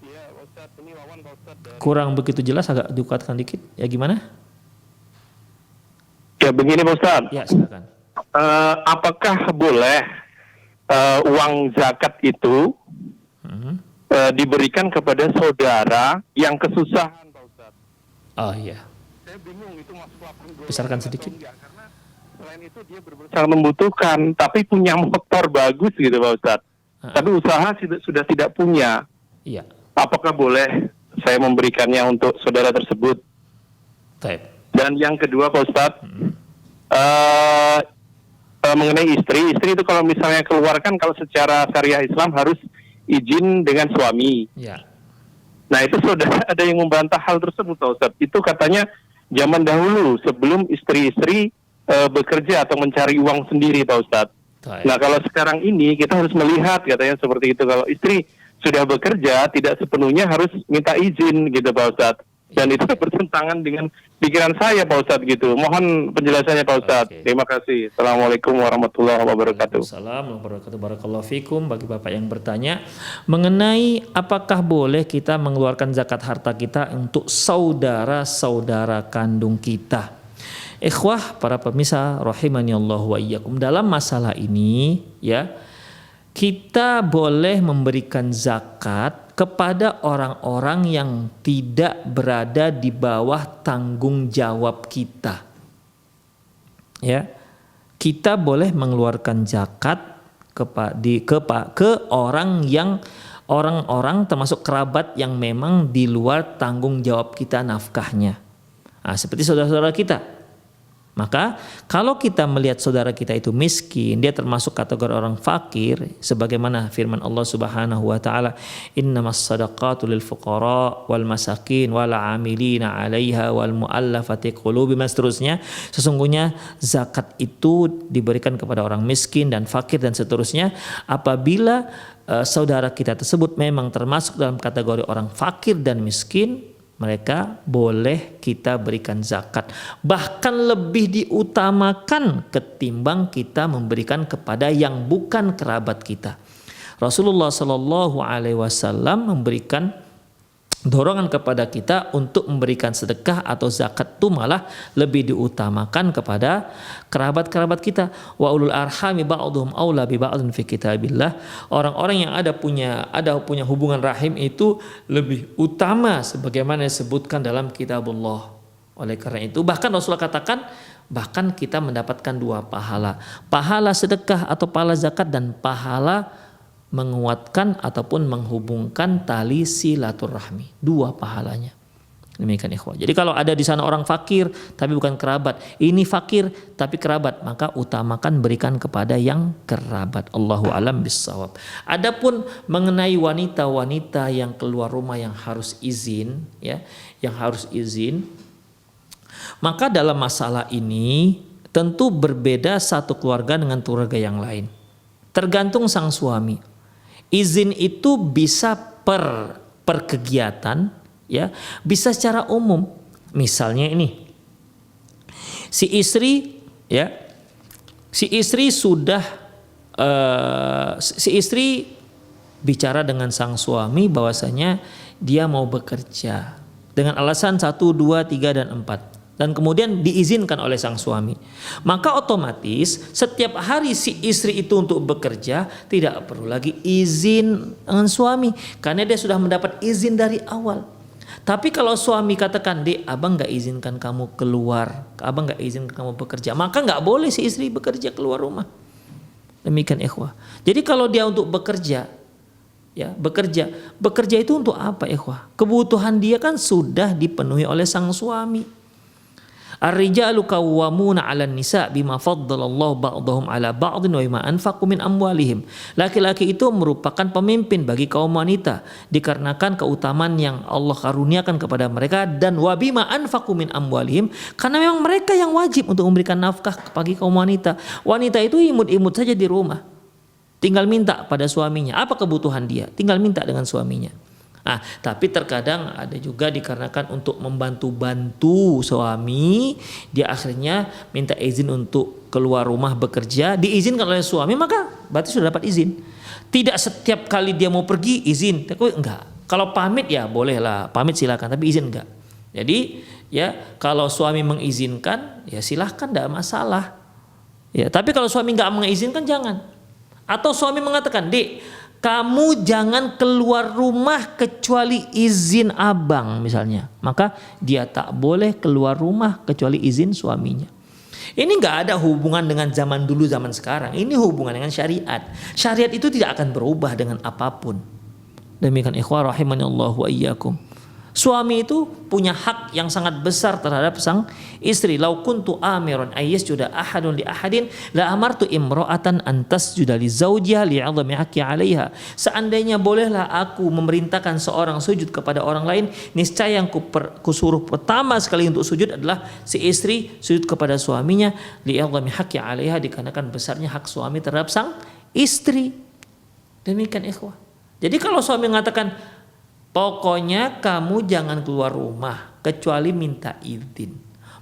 Iya, Ustaz, ini Wawan, Pak Ustaz. Kurang begitu jelas, agak dikuatkan dikit. Ya gimana? Ya, begini Pak Ustaz. Ya, silakan. Apakah boleh uang zakat itu diberikan kepada saudara yang kesusahan, Pak Ustaz? Oh iya. Saya bingung itu masuk $8 Besarkan sedikit. enggak, karena selain itu dia benar-benar sangat membutuhkan, tapi punya motor bagus gitu Pak Ustaz. Tapi usaha sudah tidak punya. Iya. Apakah boleh saya memberikannya untuk saudara tersebut? Baik. Dan yang kedua Pak Ustadz, mengenai istri itu kalau misalnya keluarkan, kalau secara syariah Islam harus izin dengan suami. Ya. Nah itu sudah ada yang membantah hal tersebut Pak Ustadz. Itu katanya zaman dahulu sebelum istri-istri bekerja atau mencari uang sendiri Pak Ustadz. Baik. Nah kalau sekarang ini kita harus melihat katanya seperti itu, kalau istri sudah bekerja tidak sepenuhnya harus minta izin gitu Pak Ustadz. Dan itu bertentangan dengan pikiran saya Pak Ustadz gitu. Mohon penjelasannya Pak Ustadz. Oke. Terima kasih. Assalamualaikum warahmatullahi wabarakatuh. Assalamualaikum warahmatullahi wabarakatuh. Barakallahu fikum. Bagi Bapak yang bertanya mengenai apakah boleh kita mengeluarkan zakat harta kita untuk saudara-saudara kandung kita. Ikhwah para pemirsa rahimani Allah wa iyyakum, dalam masalah ini ya, kita boleh memberikan zakat kepada orang-orang yang tidak berada di bawah tanggung jawab kita. Ya. Kita boleh mengeluarkan zakat ke orang-orang termasuk kerabat yang memang di luar tanggung jawab kita nafkahnya. Nah, seperti saudara-saudara kita. Maka kalau kita melihat saudara kita itu miskin, dia termasuk kategori orang fakir, sebagaimana firman Allah Subhanahu wa taala, "Innamas shadaqatu lil fuqara wal masakin wal 'amilina 'alaiha wal mu'allafati qulubihim," seterusnya. Sesungguhnya zakat itu diberikan kepada orang miskin dan fakir dan seterusnya. Apabila saudara kita tersebut memang termasuk dalam kategori orang fakir dan miskin, mereka boleh kita berikan zakat, bahkan lebih diutamakan ketimbang kita memberikan kepada yang bukan kerabat kita. Rasulullah Shallallahu Alaihi Wasallam memberikan dorongan kepada kita untuk memberikan sedekah atau zakat itu malah lebih diutamakan kepada kerabat-kerabat kita. Wa ulul arhami ba'dhum aula bi ba'dhin fi kitabillah. Orang-orang yang ada punya hubungan rahim itu lebih utama sebagaimana disebutkan dalam kitabullah. Oleh karena itu bahkan Rasulullah katakan, bahkan kita mendapatkan dua pahala. Pahala sedekah atau pahala zakat dan pahala menguatkan ataupun menghubungkan tali silaturahmi, dua pahalanya. Demikian ikhwah. Jadi kalau ada di sana orang fakir tapi bukan kerabat, ini fakir tapi kerabat, maka utamakan berikan kepada yang kerabat. Allahu a'lam bissawab. Adapun mengenai wanita-wanita yang keluar rumah yang harus izin, ya, yang harus izin, maka dalam masalah ini tentu berbeda satu keluarga dengan keluarga yang lain. Tergantung sang suami. Izin itu bisa per kegiatan, ya, bisa secara umum. Misalnya ini, si istri bicara dengan sang suami bahwasanya dia mau bekerja dengan alasan 1, 2, 3, dan 4. Dan kemudian diizinkan oleh sang suami. Maka otomatis setiap hari si istri itu untuk bekerja tidak perlu lagi izin dengan suami, karena dia sudah mendapat izin dari awal. Tapi kalau suami katakan, "Dek, abang gak izinkan kamu keluar, abang gak izinkan kamu bekerja," maka gak boleh si istri bekerja keluar rumah. Demikian ikhwah. Jadi kalau dia untuk bekerja, ya, bekerja itu untuk apa ikhwah? Kebutuhan dia kan sudah dipenuhi oleh sang suami. Ar-rijalu qawwamuna 'alan nisa bima faddalallahu ba'dahum 'ala ba'dhin wa bima anfaqu min amwalihim. Laki-laki itu merupakan pemimpin bagi kaum wanita dikarenakan keutamaan yang Allah karuniakan kepada mereka, dan wa bima anfaqu min amwalihim, karena memang mereka yang wajib untuk memberikan nafkah bagi kaum wanita. Wanita itu imut-imut saja di rumah. Tinggal minta pada suaminya, apa kebutuhan dia, tinggal minta dengan suaminya. Nah, tapi terkadang ada juga dikarenakan untuk membantu-bantu suami, dia akhirnya minta izin untuk keluar rumah bekerja, diizinkan oleh suami, maka berarti sudah dapat izin. Tidak setiap kali dia mau pergi izin, tapi enggak. Kalau pamit ya bolehlah, pamit silakan, tapi izin enggak. Jadi ya kalau suami mengizinkan ya silahkan, enggak masalah. Ya, tapi kalau suami enggak mengizinkan jangan. Atau suami mengatakan, "Dek, kamu jangan keluar rumah kecuali izin abang," misalnya. Maka dia tak boleh keluar rumah kecuali izin suaminya. Ini nggak ada hubungan dengan zaman dulu, zaman sekarang. Ini hubungan dengan syariat. Syariat itu tidak akan berubah dengan apapun. Demikian ikhwah rahimani Allah wa iyyakum. Suami itu punya hak yang sangat besar terhadap sang istri. Lau kuntu amiran ayyasjuda ahadun li ahadin la amartu imra'atan an tasjuda li zawjiha li'azami haqqi 'alaiha. Seandainya bolehlah aku memerintahkan seorang sujud kepada orang lain, niscaya yang kusuruh pertama sekali untuk sujud adalah si istri sujud kepada suaminya li'azami haqqi 'alaiha, dikarenakan besarnya hak suami terhadap sang istri. Demikian ikhwah. Jadi kalau suami mengatakan, "Pokoknya kamu jangan keluar rumah kecuali minta izin,"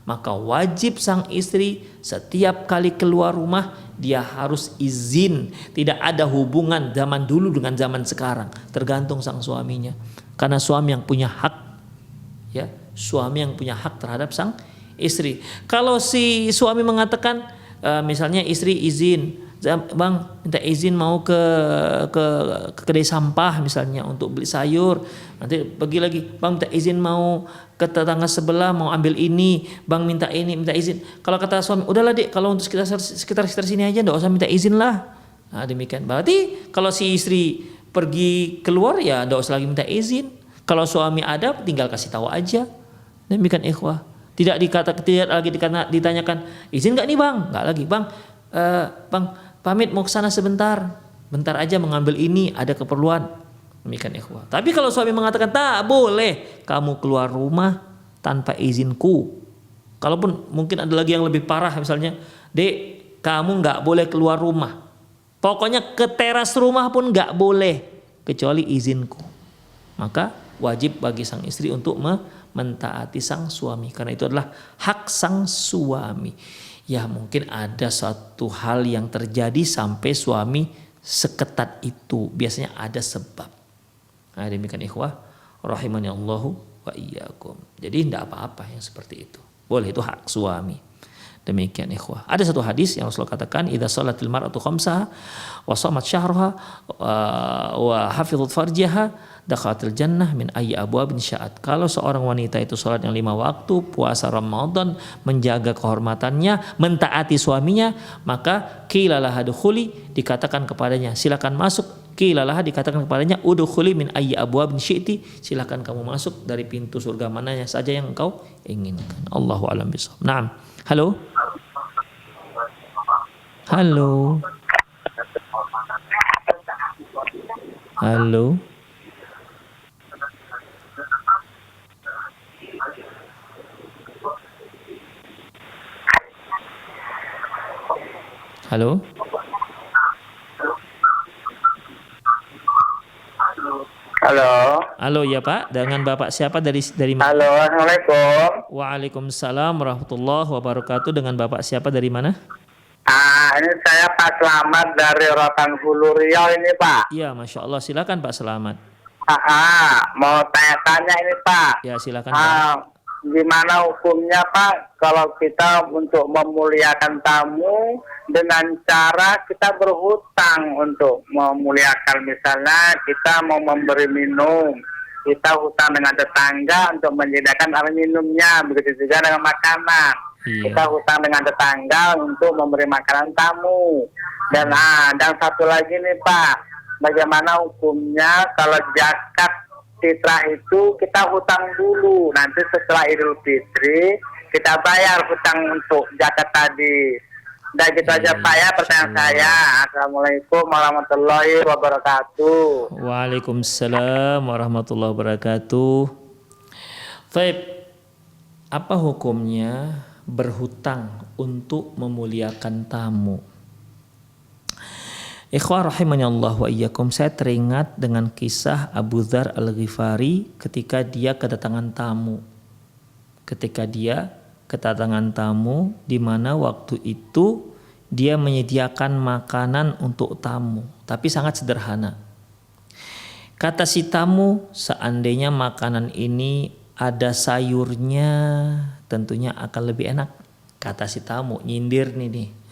maka wajib sang istri setiap kali keluar rumah dia harus izin. Tidak ada hubungan zaman dulu dengan zaman sekarang, tergantung sang suaminya. Karena suami yang punya hak, ya, suami yang punya hak terhadap sang istri. Kalau si suami mengatakan misalnya istri izin, "Bang, minta izin mau ke kedai sampah misalnya untuk beli sayur." Nanti pergi lagi, "Bang, minta izin mau ke tetangga sebelah mau ambil ini, Bang, minta ini, minta izin." Kalau kata suami, "Udahlah Dek, kalau untuk sekitar sini aja enggak usah minta izin lah." Nah, demikian. Berarti kalau si istri pergi keluar ya enggak usah lagi minta izin. Kalau suami ada tinggal kasih tahu aja. Demikian ikhwah. Tidak lagi ditanyakan, "Izin enggak nih, Bang?" Enggak lagi, "Bang, Bang, pamit mau ke sana sebentar. Bentar aja mengambil ini, ada keperluan." Demikian ikhwah. Tapi kalau suami mengatakan, "Tak boleh kamu keluar rumah tanpa izinku." Kalaupun mungkin ada lagi yang lebih parah, misalnya, "Dek, kamu nggak boleh keluar rumah. Pokoknya ke teras rumah pun nggak boleh kecuali izinku." Maka wajib bagi sang istri untuk mentaati sang suami, karena itu adalah hak sang suami. Ya mungkin ada suatu hal yang terjadi sampai suami seketat itu, biasanya ada sebab. Nah, demikian ikhwah rahimani Allahu wa iyyakum. Jadi tidak apa-apa yang seperti itu, boleh, itu hak suami. Demikian ikhwah. Ada satu hadis yang Rasulullah katakan, "Idza shalatil mar'atu khamsaha wa shamat syahraha wa hafizat farjaha dakhalatil jannah min ayyi abwabin sya'at." Kalau seorang wanita itu salat yang 5 waktu, puasa Ramadan, menjaga kehormatannya, mentaati suaminya, maka qila laha dukhuli, dikatakan kepadanya silakan masuk. Qila laha, dikatakan kepadanya udkhuli min ayyi abwabin syi'ti, silakan kamu masuk dari pintu surga mananya saja yang engkau inginkan. Allahu a'lam bishawab. Naam. Halo. Halo. Halo. Halo. Halo. Halo ya Pak, dengan Bapak siapa dari mana? Halo, Assalamualaikum. Waalaikumsalam warahmatullahi wabarakatuh. Dengan Bapak siapa dari mana? Ini saya Pak Selamat dari Rotan Hulu Riau ini Pak. Iya, Masya Allah, silakan Pak Selamat. Mau tanya-tanya ini Pak. Ya silakan Pak. Gimana hukumnya Pak kalau kita untuk memuliakan tamu dengan cara kita berhutang untuk memuliakan, misalnya kita mau memberi minum, kita hutang dengan tetangga untuk menyediakan air minumnya, begitu juga dengan makanan. Iya. Kita hutang dengan tetangga untuk memberi makanan tamu. Dan satu lagi nih Pak, bagaimana hukumnya kalau zakat fitrah itu kita hutang dulu, nanti setelah Idul Fitri kita bayar hutang untuk zakat tadi. Dan gitu aja Pak ya pertanyaan saya. Assalamualaikum warahmatullahi wabarakatuh. Waalaikumsalam warahmatullahi wabarakatuh. Baik, apa hukumnya berhutang untuk memuliakan tamu? Ikhwah rahimahullah wa iyyakum, saya teringat dengan kisah Abu Dzar Al-Ghifari ketika dia kedatangan tamu. Di mana waktu itu dia menyediakan makanan untuk tamu, tapi sangat sederhana. Kata si tamu, seandainya makanan ini ada sayurnya, tentunya akan lebih enak. Kata si tamu, nyindir nih.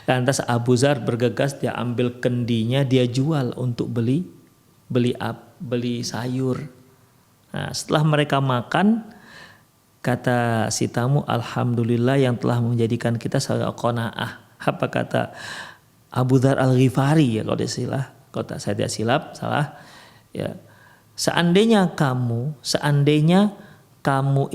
Lantas Abu Dzar bergegas, dia ambil kendinya, dia jual untuk beli sayur. Nah, setelah mereka makan, kata si tamu, alhamdulillah yang telah menjadikan kita sebagai qanaah. Apa kata Abu Dzar Al-Ghifari ya, kalau saya tidak silap, salah ya. Seandainya kamu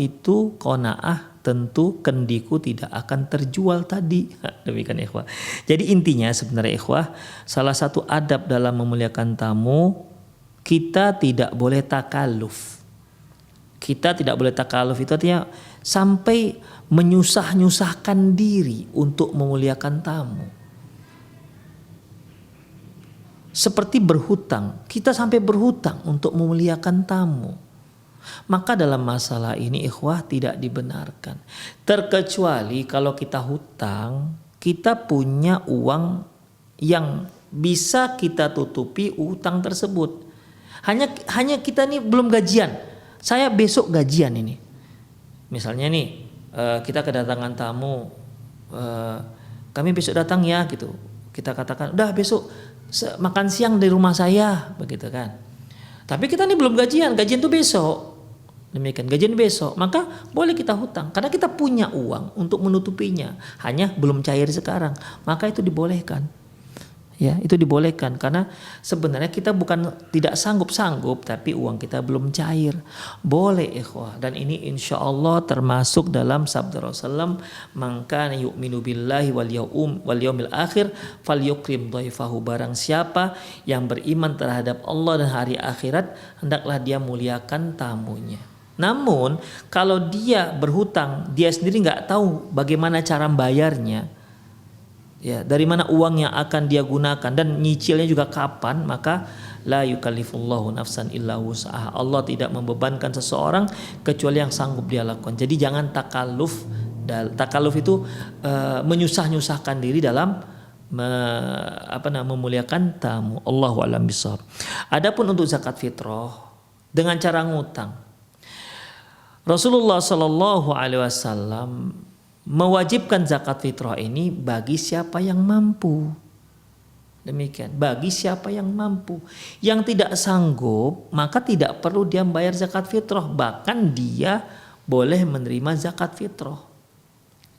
itu qanaah, tentu kendiku tidak akan terjual tadi. Demikian ikhwah. Jadi intinya sebenarnya ikhwah, salah satu adab dalam memuliakan tamu, kita tidak boleh takalluf. Kita tidak boleh takalluf, itu artinya sampai menyusah-nyusahkan diri untuk memuliakan tamu. Seperti berhutang, kita sampai berhutang untuk memuliakan tamu. Maka dalam masalah ini ikhwah tidak dibenarkan. Terkecuali kalau kita hutang, kita punya uang yang bisa kita tutupi utang tersebut. Hanya kita nih belum gajian. Saya besok gajian ini. Misalnya nih kita kedatangan tamu, kami besok datang ya gitu. Kita katakan udah besok makan siang di rumah saya, begitu kan. Tapi kita nih belum gajian tuh besok. Demikian, gajian besok, maka boleh kita hutang karena kita punya uang untuk menutupinya, hanya belum cair sekarang, maka itu dibolehkan. Ya, itu dibolehkan karena sebenarnya kita bukan tidak sanggup, tapi uang kita belum cair. Boleh ikhwah, dan ini insya Allah termasuk dalam sabda Rasulullah, man kana yu'minu billahi wal yaumil akhir falyukrim dhaifahu. Barang siapa yang beriman terhadap Allah dan hari akhirat, hendaklah dia muliakan tamunya. Namun kalau dia berhutang, dia sendiri nggak tahu bagaimana cara membayarnya, ya, dari mana uang yang akan dia gunakan dan nyicilnya juga kapan, maka la yukallifullahu nafsan illa wus'aha. Allah tidak membebankan seseorang kecuali yang sanggup dia lakukan. Jadi jangan takalluf. Takalluf itu menyusah-nyusahkan diri dalam memuliakan tamu. Allahu a'lam bishawab. Adapun untuk zakat fitrah dengan cara ngutang, Rasulullah Shallallahu Alaihi Wasallam mewajibkan zakat fitrah ini bagi siapa yang mampu. Demikian, bagi siapa yang mampu. Yang tidak sanggup, maka tidak perlu dia membayar zakat fitrah. Bahkan dia boleh menerima zakat fitrah.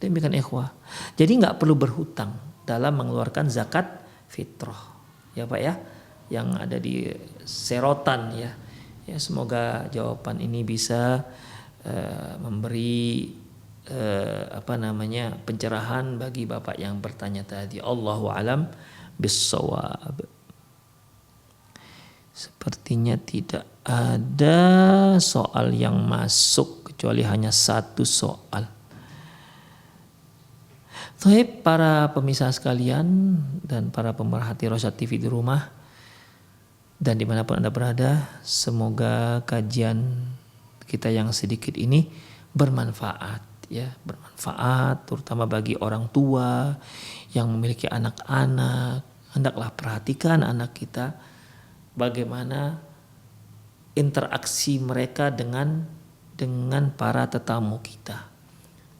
Demikian ikhwah. Jadi nggak perlu berhutang dalam mengeluarkan zakat fitrah. Ya Pak ya, yang ada di serotan ya. Ya, semoga jawaban ini bisa memberi pencerahan bagi Bapak yang bertanya tadi. Allahu alam bissawab. Sepertinya tidak ada soal yang masuk kecuali hanya satu soal. Baik, para pemirsa sekalian dan para pemerhati Rosyad TV di rumah dan dimanapun Anda berada, semoga kajian kita yang sedikit ini bermanfaat, ya, bermanfaat terutama bagi orang tua yang memiliki anak-anak. Hendaklah perhatikan anak kita, bagaimana interaksi mereka dengan para tetamu kita,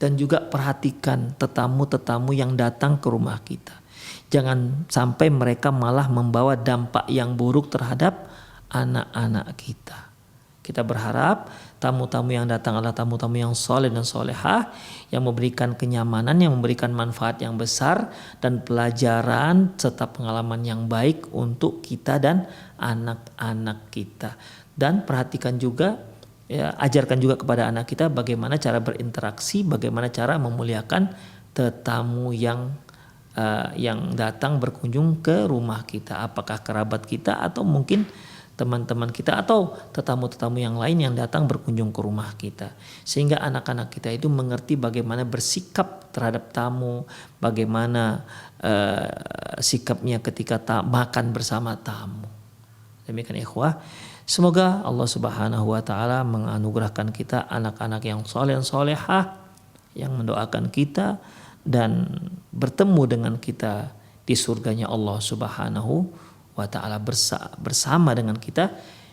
dan juga perhatikan tetamu-tetamu yang datang ke rumah kita. Jangan sampai mereka malah membawa dampak yang buruk terhadap anak-anak kita. Kita berharap tamu-tamu yang datang adalah tamu-tamu yang soleh dan solehah, yang memberikan kenyamanan, yang memberikan manfaat yang besar dan pelajaran serta pengalaman yang baik untuk kita dan anak-anak kita. Dan perhatikan juga, ya, ajarkan juga kepada anak kita bagaimana cara berinteraksi, bagaimana cara memuliakan tetamu yang datang berkunjung ke rumah kita, apakah kerabat kita atau mungkin teman-teman kita atau tetamu-tetamu yang lain yang datang berkunjung ke rumah kita. Sehingga anak-anak kita itu mengerti bagaimana bersikap terhadap tamu, bagaimana sikapnya ketika makan bersama tamu. Demikian ikhwah. Semoga Allah Subhanahu wa taala menganugerahkan kita anak-anak yang saleh dan salehah yang mendoakan kita dan bertemu dengan kita di surganya Allah Subhanahu wa ta'ala bersama dengan kita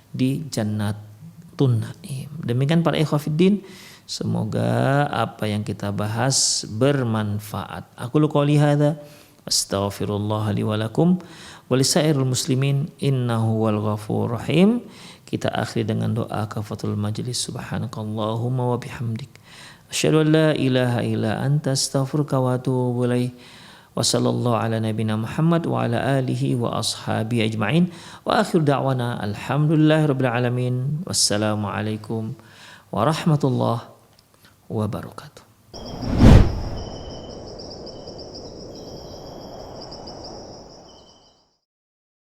di Jannatun Naim. Demikian para ikhwah fiddin, semoga apa yang kita bahas bermanfaat. Aku qouli hadza astaghfirullah li wa lakum wa lisairil muslimin innahu wal ghafurur rahim. Kita akhiri dengan doa kafatul majlis. Subhanakallahumma wa bihamdik asyhadu an la ilaha illa anta astaghfiruka wa atubu ilaik. Wa sallallahu ala nabina Muhammad wa ala alihi wa ashabi ajma'in. Wa akhir da'wana alhamdulillahi rabbil alamin. Wassalamu alaikum warahmatullahi wabarakatuh.